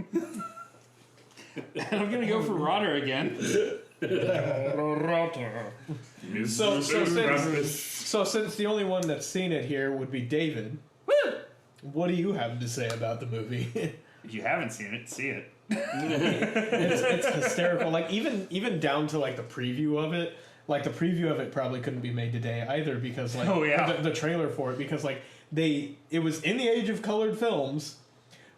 And I'm gonna go for Rotter again. So since the only one that's seen it here would be David, what do you have to say about the movie? If you haven't seen it, see it. it's hysterical. Like even down to like the preview of it. Like the preview of it probably couldn't be made today either because like Oh, yeah. the trailer for it because like it was in the age of colored films,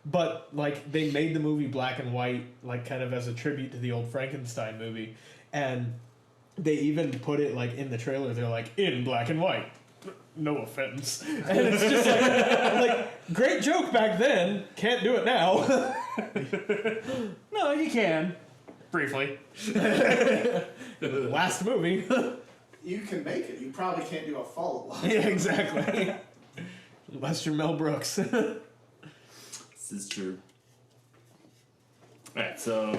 but like they made the movie black and white like kind of as a tribute to the old Frankenstein movie, and they even put it like in the trailer. They're like in black and white. No offense, and it's just like great joke back then. Can't do it now. No, you can. Briefly. Last movie. You can make it. You probably can't do a follow-up. Yeah, exactly. Unless you're Mel Brooks. This is true. Alright, so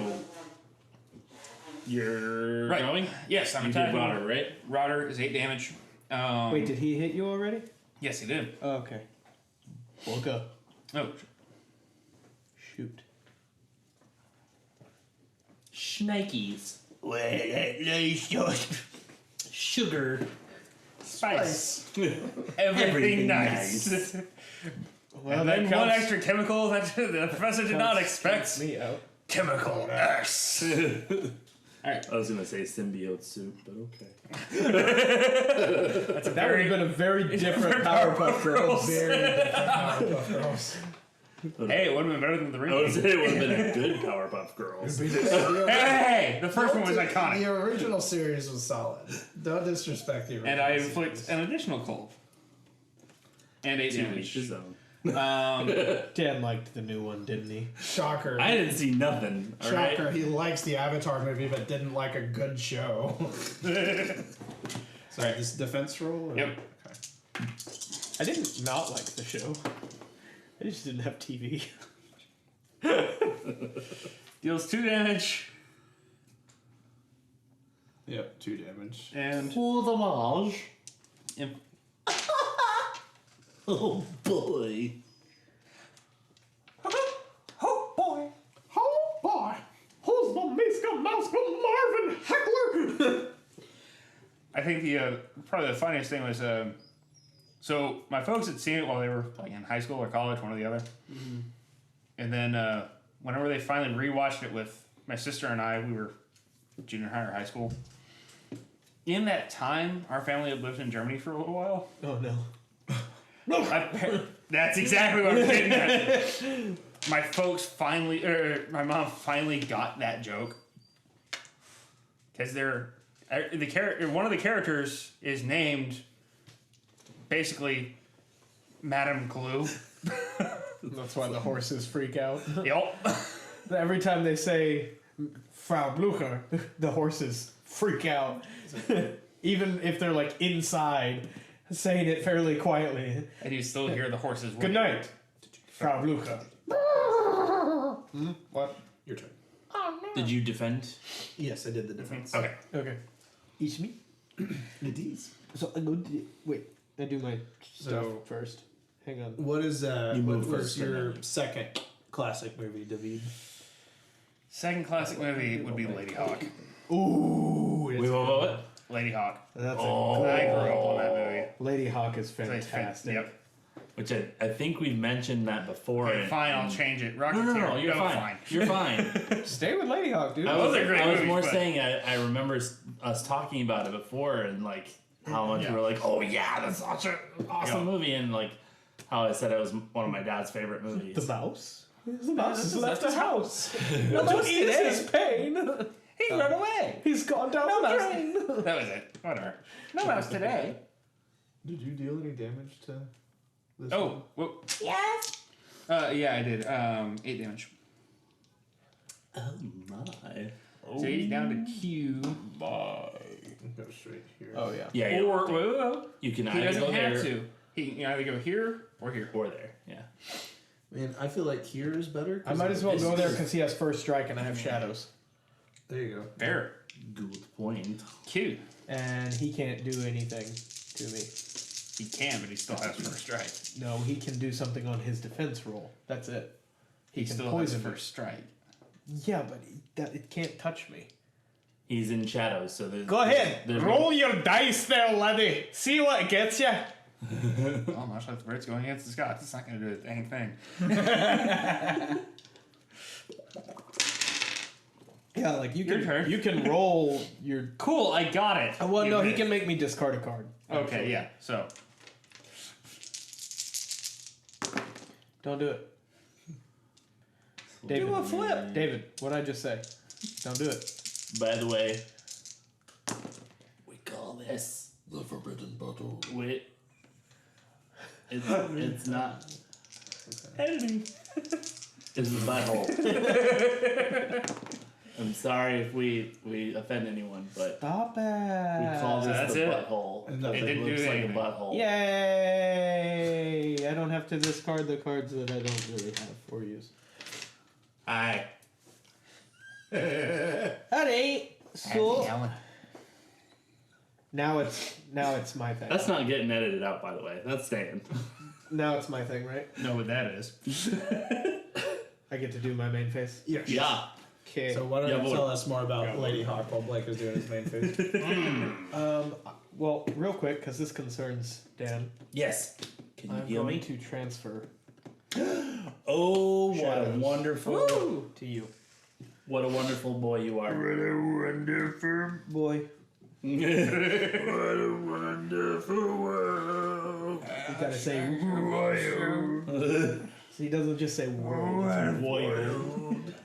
you're Right. going? Yes, I'm You did attacking. Rotter, right? Rotter is 8 damage. Wait, did he hit you already? Yes, he did. Oh, okay. Woke up. Oh, Shoot. Schnikes. Sugar. spice. Everything nice. Well, And that then one counts- extra chemical that the professor did not expect. me out. Chemical nurse. I was gonna say symbiote soup, but okay. That's a That would have been a very different Powerpuff Girls. Very different Powerpuff Girls. Hey, it would have been better than the I would remake. say it would have been a good Powerpuff Girls. Hey, the first one was The iconic. original series was solid. Don't disrespect the original And I series. inflict an additional cold. And 8 To damage. each his own. Dan liked the new one, didn't he? Shocker. I didn't see nothing. All right. Shocker. He likes the Avatar movie, but didn't like a good show. Sorry, this defense roll? Or? Yep. Okay. I didn't not like the show. I just didn't have TV. Deals 2 damage. Yep, 2 damage. And Pour the mage. imp- Oh boy. oh boy. Oh boy! Who's the Miska Mouse Marvin Heckler? I think the probably the funniest thing was so my folks had seen it while they were like in high school or college, one or the other. And then whenever they finally rewatched it with my sister and I, we were junior high or high school. In that time, our family had lived in Germany for a little while. Oh no. That's exactly what I'm getting at. My folks finally, my mom finally got that joke because one of the characters is named basically Madame Glue. That's why the horses freak out. Yup. Every time they say Frau Blucher, the horses freak out. Even if they're like inside, saying it fairly quietly. And you still hear the horses. Good night, Frau Blucher. What? Your turn. Did you defend? Yes, I did the defense. Okay. Okay. It's me. It is. So I go. Wait. I do my stuff So- first. Hang on. What is You what move was first, your and then- second classic movie, David? Second classic movie would be Lady Hawk. Ooh. Wait, what? Lady Hawk. That's I grew up on that movie. Lady Hawk is It's like, fantastic. Yep. Which I think we've mentioned that before. Okay, and- fine, I'll change it. No, Rocketeer. you're No, fine. You're fine. Stay with Lady Hawk, dude. I Those was, are great I was movies, more but- saying I remember us talking about it before and like how much Yeah. we were like, oh yeah, that's such an awesome Yeah. movie, and like how I said it was one of my dad's favorite movies. The mouse? The mouse has left his the house. No To mouse ease today. his pain. He ran away. He's gone down No the mouse. drain. That was it. Whatever. No mouse today. Did you deal any damage to this? Oh, whoop. Yes. Yeah, I did. 8 damage. Oh my. So he's down to Q. Go straight here. Oh, yeah. Yeah, yeah. Or whoa, You can he either doesn't go have there to. He can either go here or here. or there. Yeah. Man, I feel like here is better. I might as well go there because he has first strike and I have shadows. There you go. Fair. Good point. Q. And he can't do anything to me. He can, but he still has first strike. No, he can do something on his defense roll. That's it. He can still has poison me. first strike. Yeah, but it can't touch me. He's in shadows, so there's Go ahead. there's Roll your dice there, laddie. See what gets you. Oh, much like the Brits going against the Scots, it's not going to do a dang thing. Yeah, like you Your can turn. you can roll your. Cool, I got it. Well, You no, he missed. can make me discard a card. Okay, yeah. So Don't do it, Do David. a flip. David, what did I just say? Don't do it. By the way, we call this The forbidden bottle. wait. It's not editing. It's the butthole. I'm sorry if we offend anyone, but Stop it. we call this That's the it. butthole. It Because didn't it looks do like a anything. butthole. Yay! I don't have to discard the cards that I don't really have or use. Aye. Alright, so now it's my thing. That's not getting edited out, by the way. That's staying. Now it's my thing, right? know what that is. I get to do my main face. Yes. Yeah. Okay. So why don't Yeah, you but- tell us more about Lady Hawk while Blake is doing his main food? Well, real quick, because this concerns Dan, Yes. Can you I'm heal going me? to transfer Oh, what a Shadows. wonderful, to you. what a wonderful boy you are. Boy. What a wonderful world. You gotta say So he doesn't just say world.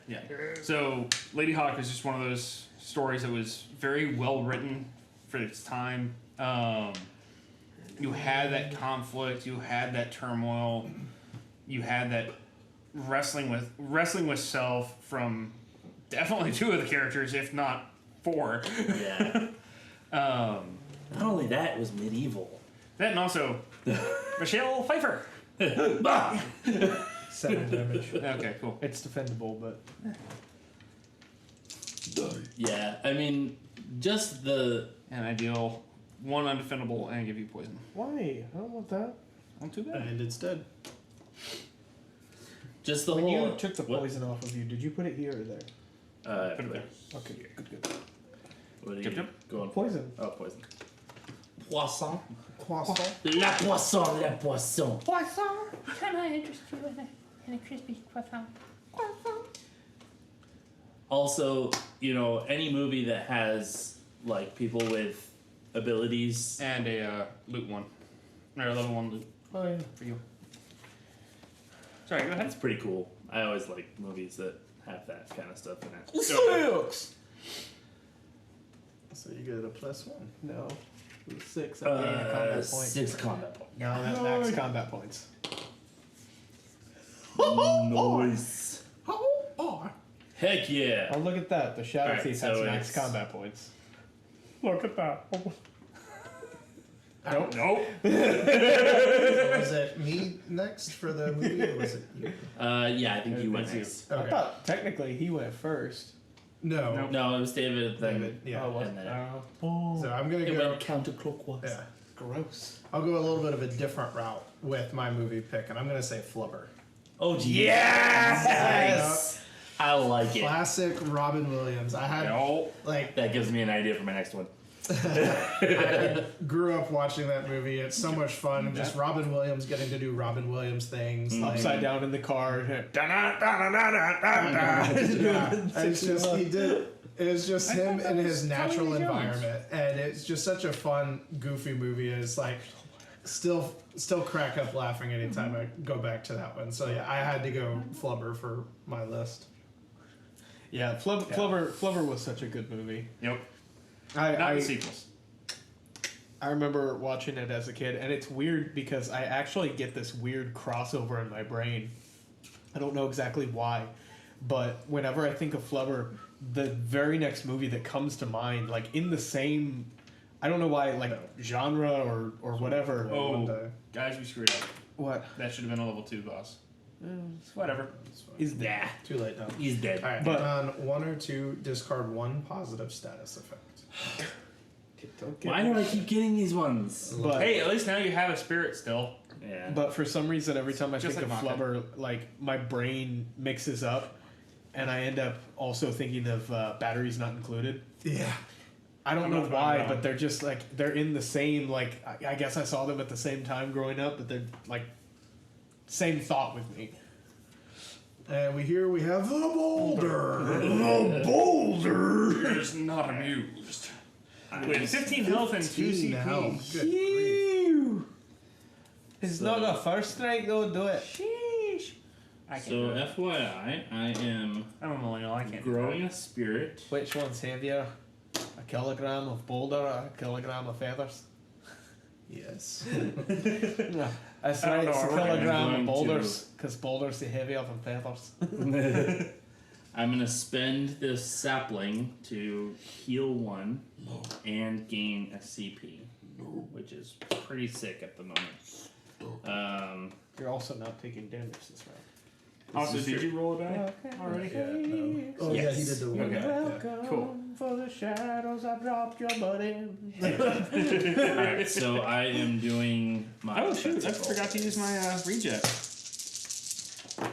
Yeah. So Lady Hawk is just one of those stories that was very well written for its time. You had that conflict, you had that turmoil, you had that wrestling with self from definitely 2 of the characters, if not 4. Yeah. Not only that, it was medieval. That and also Michelle Pfeiffer. 7 damage. Okay, cool. It's defendable, but Yeah, I mean, just the And I deal 1 undefendable and give you poison. why? I don't want that. Not too bad. And it's dead. just the When whole. you took the what- poison off of you, did you put it here or there? Put it there. Okay, good. What are Yep, you yep. going for? Poison. Oh, poison. Poisson. Croissant. La poisson, la poisson. Croissant. Can I interest you in a crispy croissant? Croissant. Also, any movie that has like people with abilities. And a loot 1. Or level 1 loot Oh yeah. for you. Sorry, go ahead. That's pretty cool. I always like movies that have that kind of stuff in it. Six. So you get a +1. No. It was 6. I gained a combat point. 6 combat points. No, that max combat points. Nice. Oh, Heck yeah. Oh, look at that. The Shadow Alright, Thief so has max it's- combat points. Look at that. Nope. was it me next for the movie, or was it you? Yeah, I think you went It's you. next. I thought technically he went first. No. Nope. No, it was David. Then David, yeah. Oh, what? And then So I'm gonna it go. went counterclockwise. Yeah. Gross. I'll go a little bit of a different route with my movie pick, and I'm gonna say Flubber. Oh, yes! I like it. Classic Robin Williams. I had No. like That gives me an idea for my next one. I grew up watching that movie. It's so much fun. And just Robin Williams getting to do Robin Williams things. Like, Upside down in the car. yeah, it's just he did. It was just him in his natural environment, and it's just such a fun, goofy movie. It's like still crack up laughing anytime I go back to that one. So yeah, I had to go Flubber for my list. Yeah, Flubber was such a good movie. Nope. Not I the sequels. I remember watching it as a kid, and it's weird because I actually get this weird crossover in my brain. I don't know exactly why, but whenever I think of Flubber, the very next movie that comes to mind, like in the same, I don't know why, like genre or whatever. Oh, day. guys, we screwed up. What That should have been a level 2 boss. Whatever. is that? Too late now. He's dead. All right, But- on 1 or 2, discard 1 positive status effect. Don't get Why do I keep getting these ones? But, Hey, at least now you have a spirit still. Yeah. but for some reason, every time I Just think like of vodka. Flubber, like my brain mixes up, and I end up also thinking of batteries not included. Yeah. I don't I'm know not why, finding but they're just like they're in the same like I guess I saw them at the same time growing up, but they're like same thought with me. And we have the boulder. Is not amused. With 15 health and 2 CP. health. Good grief. It's not a first strike though. Do it. I can't So do it. FYI, I am I'm a millennial. I can't do growing a spirit. Which one's heavier? A kilogram of boulder or a kilogram of feathers? Yes. No, that's I don't right. It's a know, we're kilogram going of boulders because boulders are heavier than feathers. I'm gonna spend this sapling to heal 1 and gain a CP, which is pretty sick at the moment. You're also not taking damage this round. Also, is did true. you roll a die already? Yeah, no. Oh, Yes. yeah, he did the one. Okay. Yeah. Cool. For the shadows, I dropped your buddy. Alright, so I am doing my. Oh shoot! I defensive forgot to use my reject. roll.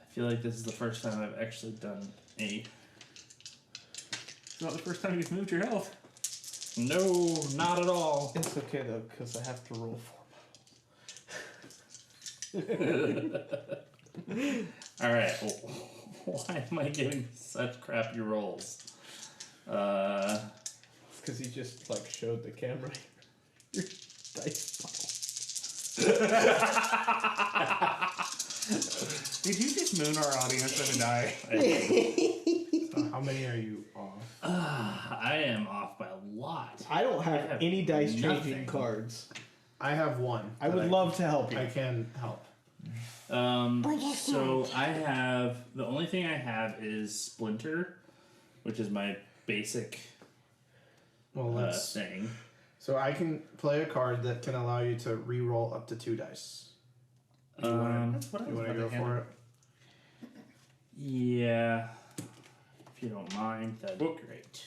I feel like this is the first time I've actually done a. It's not the first time you've moved your health. No, not at all. It's okay though, because I have to roll 4. All right. Why am I getting such crappy rolls? It's because you just like showed the camera your dice Did you just moon our audience with a die? So how many are you off? I am off by a lot. I don't have, have any dice changing nothing. cards. I have one. I would love to help you. I can help. So I have the only thing I have is Splinter, which is my basic Well, let's. thing. So I can play a card that can allow you to re-roll up to 2 dice. What I You was want to about go hand. for it? Yeah, if you don't mind, that'd be great.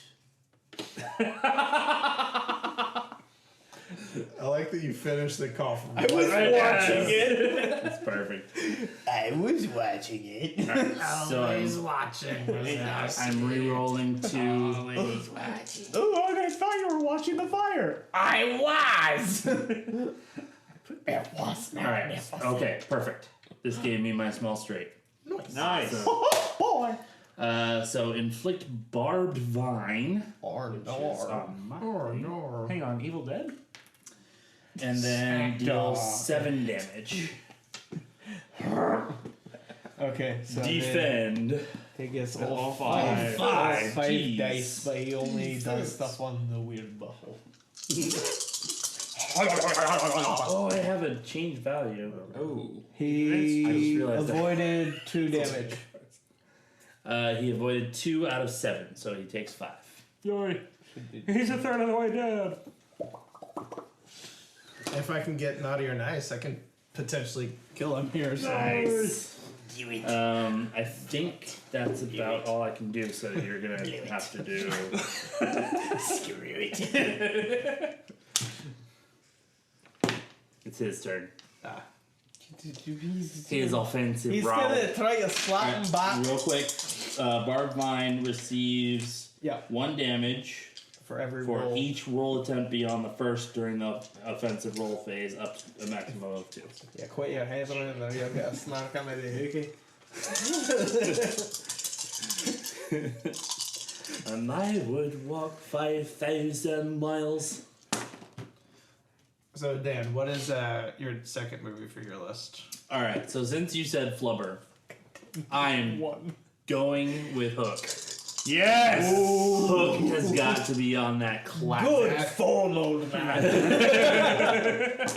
I like that you finished the call from. I was watching it. That's perfect. I was watching it. So watching. I'm re-rolling to. Oh, I thought you were watching the fire. I was. It was All right. Okay. Perfect. This gave me my small straight. Nice. So, Oh boy. so inflict barbed vine. Or Which is on my thing. no. Hang on, Evil Dead? And then deal 7 damage. Okay, so Defend. he gets All all five. five Jeez. dice, but he only does stuff on the weird butthole. Oh, I have a change value. Oh. I just He realized that. avoided 2 damage. He avoided 2 out of 7, so he takes 5. Yoy. He's a third of the way dead. If I can get naughty or nice, I can potentially kill him here. So. Nice. I think that's about all I can do, so you're gonna have to do. Screw it. It's his turn. He's His offensive round. gonna try to slap him back. Real quick, Barbed Vine receives Yeah, 1 damage for every for roll. each roll attempt beyond the first during the offensive roll phase, up to a maximum of 2. Yeah, quit your hands on it and you'll get a smack on the hookie. And I would walk 5,000 miles. So Dan, what is your second movie for your list? All right, so since you said Flubber, I'm going with Hook. Yes! Hook has got to be on that classic. follow, man.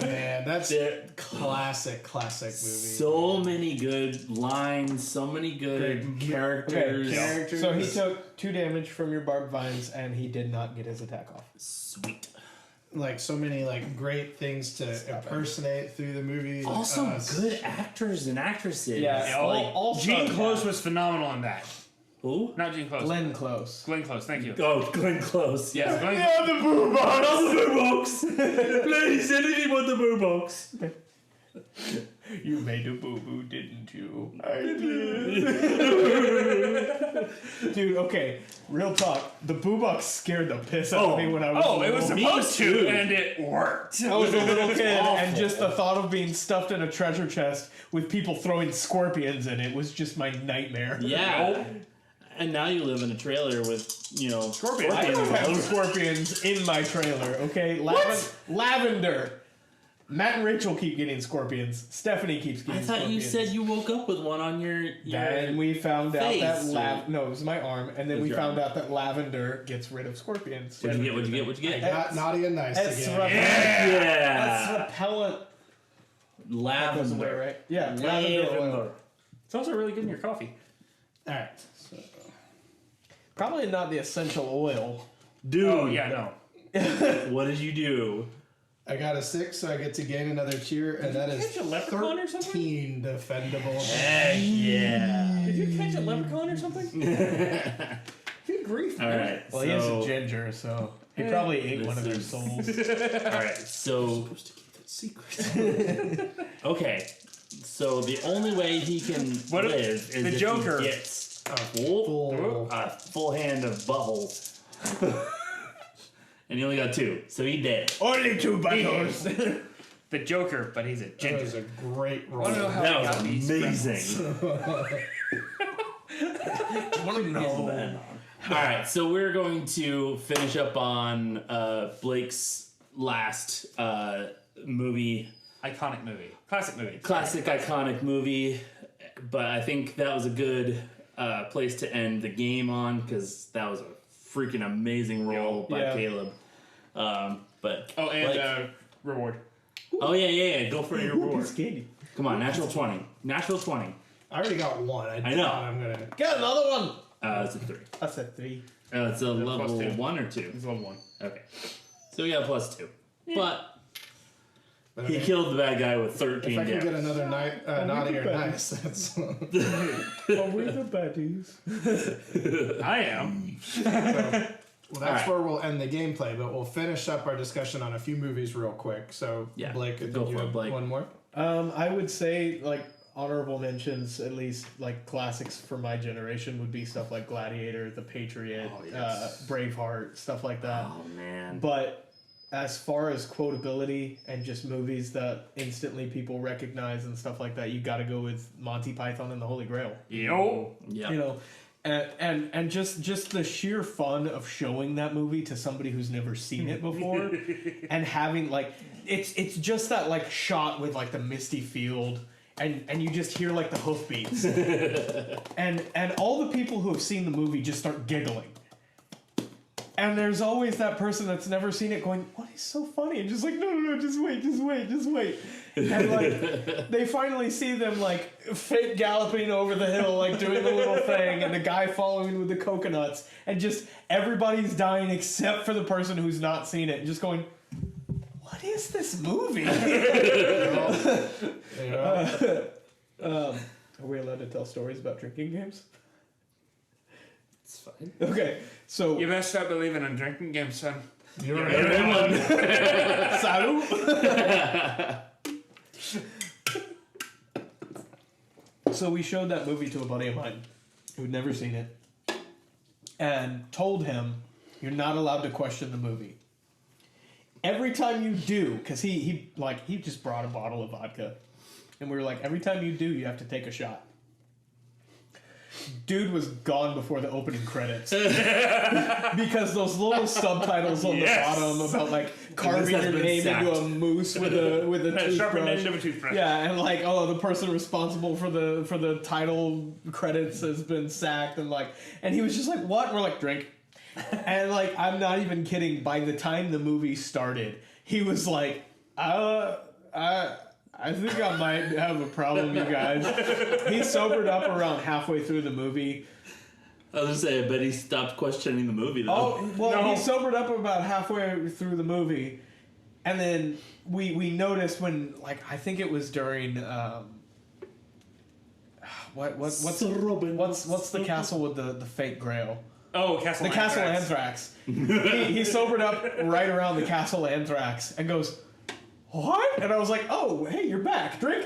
Man, that's There- classic movie. So many good lines, so many good characters. Okay, so he took 2 damage from your barbed vines and he did not get his attack off. Sweet. Like so many like great things to impersonate through the movie. Also, good actors and actresses. Yeah, all Gene stuff, Close yeah. was phenomenal in that. Who? Not Gene Close. Glenn Close. Glenn Close, thank you. Oh, Glenn Close. Yeah. Glenn the boo box. Not the boo box. Please, anything but the boo box. You made a boo-boo, didn't you? I did. Dude, okay, real talk. The boo box scared the piss out of me when I was Oh, it was little. supposed to, and it worked. I was a little kid, and awful. just the thought of being stuffed in a treasure chest with people throwing scorpions in it was just my nightmare. Yeah. And now you live in a trailer with, scorpions. I don't have scorpions in my trailer, okay? Lavender. Matt and Rachel keep getting scorpions. Stephanie keeps getting I thought scorpions. you said you woke up with one on your Then we found out face, that or- no, it was my arm, and then With we your found arm. out that lavender gets rid of scorpions. What'd you get? Not naughty and nice That's again. Yeah. That's repellent. That goes away, Lavender. right? Yeah, lavender oil. It's also really good in your coffee. All right. So, Probably not the essential oil. Dude. Oh, yeah, no. What did you do? I got a 6, so I get to gain another cheer, and that is catch a leprechaun or something? 13 defendable. Heck yeah. Did you catch a leprechaun or something? Good grief. All right. Well, he is a ginger, so he probably ate one of their is- souls. All right. So Supposed to keep that secret. okay. So the only way he can What if live is the if Joker- he gets a full hand of buttholes. And he only got 2, so he dead. Only 2 buttholes. The Joker, but he's a That ginger. was a great role. I don't know how That he was got these amazing. Want to know? All right, so we're going to finish up on Blake's last movie, Iconic movie. Classic movie. classic iconic movie. But I think that was a good place to end the game on because that was a freaking amazing role by Yeah. Caleb. But Oh, and Blake- reward. oh yeah, go for your reward. Skinny. Come on, natural 20. Natural 20. I already got 1. I know. I'm gonna. Get another one. It's a 3. That's a 3. It's a level plus 2. 1 or 2. He's level 1. Okay. So we got plus 2. But But he okay, killed the bad guy with 13 if I can damage. get another naughty or nice, that's. Oh, we're the baddies. I am. Well, that's Alright. where we'll end the gameplay, but we'll finish up our discussion on a few movies real quick. So, Yeah, Blake, I think go you for it, have Blake. one more. I would say like honorable mentions, at least like classics for my generation, would be stuff like Gladiator, The Patriot, Oh, yes. Braveheart, stuff like that. Oh man. But as far as quotability and just movies that instantly people recognize and stuff like that, you got to go with Monty Python and the Holy Grail. Yo. Yeah. You know, and just the sheer fun of showing that movie to somebody who's never seen it before, and having like it's just that like shot with like the misty field. And you just hear like the hoofbeats, and all the people who have seen the movie just start giggling. And there's always that person that's never seen it going, "What is so funny?" And just like, no, just wait. And like, they finally see them like fake galloping over the hill, like doing the little thing, and the guy following with the coconuts, and just everybody's dying except for the person who's not seen it, and just going, "What is this movie?" Are we allowed to tell stories about drinking games? It's fine. Okay, so You better start believing in drinking games, son. You're Salut. So we showed that movie to a buddy of mine who'd never seen it, and told him, "You're not allowed to question the movie. Every time you do," because he just brought a bottle of vodka, and we were like, "Every time you do, you have to take a shot." Dude was gone before the opening credits because those little subtitles on Yes. the bottom about like carving has your been name sacked. into a moose with a Sharpened end toothbrush. of a toothbrush. Yeah, and like, oh, the person responsible for the title credits has been sacked, and he was just like, "What?" And we're like, "Drink." And like, I'm not even kidding. By the time the movie started, he was like, I think I might have a problem, you guys." He sobered up around halfway through the movie. I was gonna say, I bet he stopped questioning the movie though. Oh, well, No. he sobered up about halfway through the movie, and then we noticed when, like, I think it was during what's the castle with the fake grail? Oh, Castle The Castle Anthrax. Anthrax. he sobered up right around the Castle Anthrax and goes, "What?" And I was like, "Oh, hey, you're back. Drink."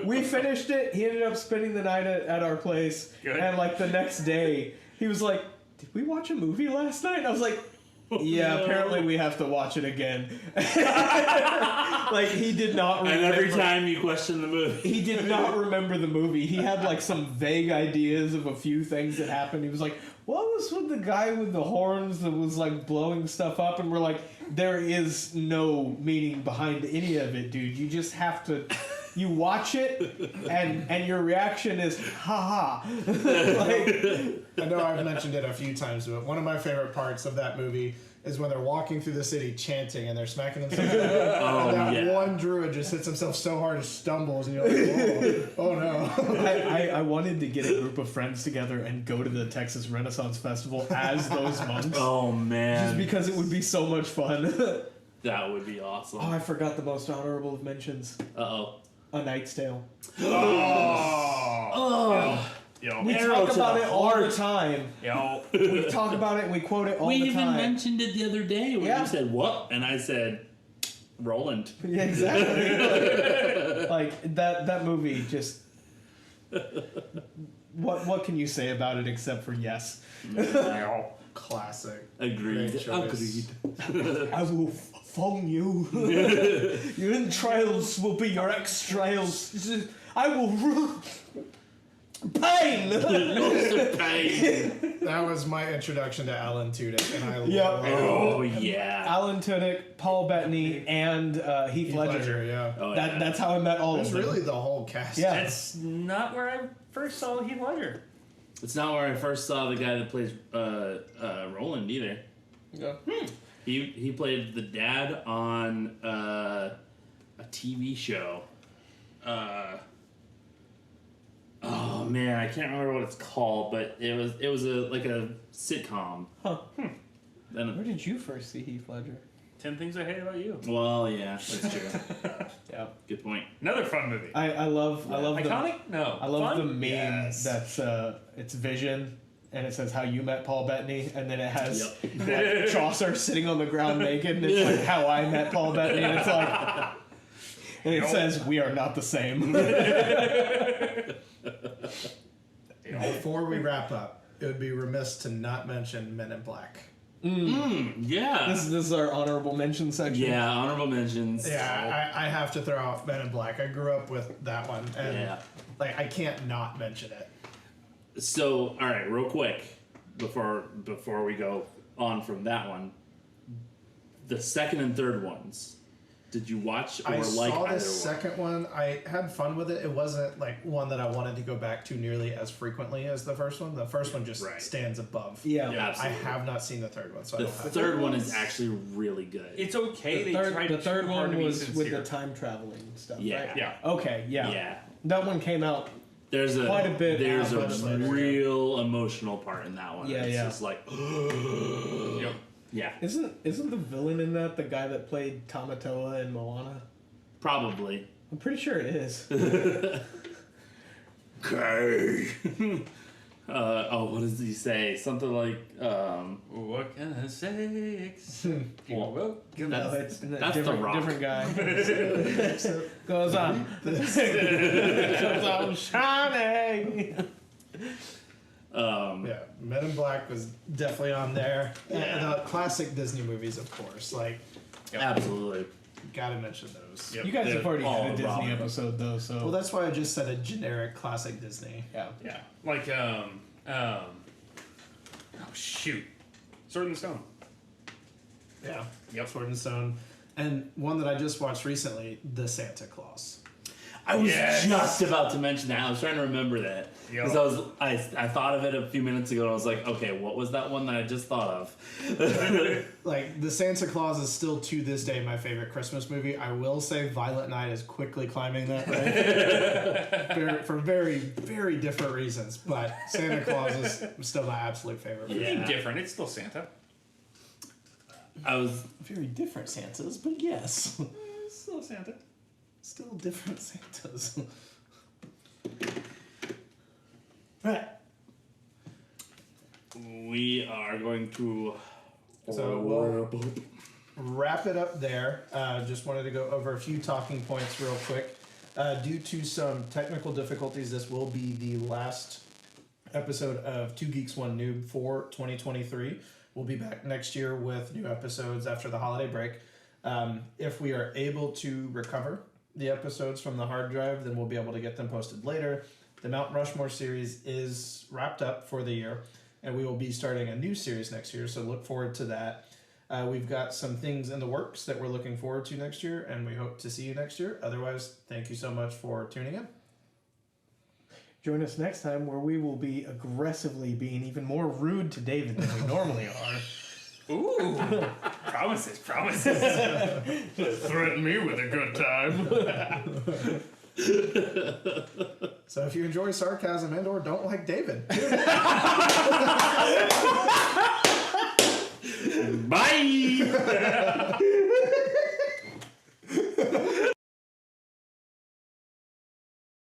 We finished it. He ended up spending the night at our place. Good. And like the next day, he was like, "Did we watch a movie last night?" And I was like, "Yeah, no. apparently we have to watch it again." Like, he did not And remember. every time you question the movie. He did not remember the movie. He had like some vague ideas of a few things that happened. He was like, "What was with the guy with the horns that was like blowing stuff up?" And we're like, "There is no meaning behind any of it, dude. You just have to, you watch it and your reaction is, ha ha." Like, I know I've mentioned it a few times, but one of my favorite parts of that movie is when they're walking through the city chanting and they're smacking themselves. Oh, and that yeah. one druid just hits himself so hard he stumbles, and you're like, "Oh, oh no!" I wanted to get a group of friends together and go to the Texas Renaissance Festival as those monks. Oh man. Just because it would be so much fun. That would be awesome. Oh, I forgot the most honorable of mentions. Uh-oh. A Knight's Tale. Oh. Yo. We Arrow talk to about the it all the heart. time. Yo. We talk about it and we quote it all We the even time. mentioned it the other day where Yeah. you said, "What?" And I said, "Roland." Yeah, exactly. Like that movie just. What can you say about it except for yes? Classic. Agreed. Great choice. Agreed. I will phone you. Your entrails will be your extrails. I will. Pain! Pain. That was my introduction to Alan Tudyk, and I Yep. love Oh yeah. Alan Tudyk, Paul Bettany, and Heath Ledger. Ledger. Yeah, Oh, yeah. That's how I met all that's of them. really the whole cast. Yeah. That's not where I first saw Heath Ledger. It's not where I first saw the guy that plays Roland either. Yeah. He played the dad on a TV show. Oh man, I can't remember what it's called, but it was a sitcom. Huh. Then, Where did you first see Heath Ledger? 10 Things I Hate About You. well, yeah, that's true. Yeah. Good point. Another fun movie. I love Iconic? No. I love Fun? the meme Yes. that's it's Vision and it says how you met Paul Bettany and then it has Yep. like Chaucer sitting on the ground naked and it's like how I met Paul Bettany and it's like and it says we are not the same. Before we wrap up, it would be remiss to not mention Men in Black. Yeah. This is our honorable mention section. Yeah, honorable mentions. Yeah, I have to throw out Men in Black. I grew up with that one, and Yeah. like I can't not mention it. So, all right, real quick, before we go on from that one, the second and third ones, did you watch or I like saw either the second one. I had fun with it. It wasn't like one that I wanted to go back to nearly as frequently as the first one. The first one just Right. stands above. Yeah. Yeah, I absolutely. have not seen the third one, so I The don't have third one is actually really good. It's okay. The They tried third too hard one to be was with sincere. the time traveling stuff. Yeah. Right? Yeah. Okay. Yeah. Yeah. That one came out. There's Quite a bit There's a after the- real emotional part in that one. Yeah, It's yeah. just like, Yep. yeah, Isn't the villain in that the guy that played Tamatoa in Moana? probably. I'm pretty sure it is. Okay. What does he say? Something like, What can I say? well, No, it's that's The different, Rock. different guy. Goes on. Goes on shining. Yeah, Men in Black was definitely on there. And the classic Disney movies, of course. Like, absolutely. gotta mention those. Yep. You guys have already All had a Disney Robin. episode though, so Well, that's why I just said a generic classic Disney. yeah. Yeah. Like, oh shoot. Sword and Stone. Yeah. Yep. Sword and Stone. And one that I just watched recently, The Santa Claus. I was Yes. just about to mention that. I was trying to remember that because Yep. I thought of it a few minutes ago and I was like, okay, what was that one that I just thought of? Like, The Santa Claus is still to this day my favorite Christmas movie. I will say Violent Night is quickly climbing that rank for very, very different reasons. But Santa Claus is still my absolute favorite movie. Yeah. Different. It's still Santa. I was Very different Santas, but yes. It's still Santa. Still different Santas. Right. we are going to So we'll wrap it up there. Just wanted to go over a few talking points real quick. Due to some technical difficulties, this will be the last episode of Two Geeks, One Noob for 2023. We'll be back next year with new episodes after the holiday break. If we are able to recover the episodes from the hard drive, then we'll be able to get them posted later. The Mount Rushmore series is wrapped up for the year, and we will be starting a new series next year, so look forward to that. We've got some things in the works that we're looking forward to next year, and we hope to see you next year. Otherwise, thank you so much for tuning in. Join us next time where we will be aggressively being even more rude to David than we normally are. Ooh. Promises. Threaten me with a good time. So if you enjoy sarcasm and or don't like David, tune in.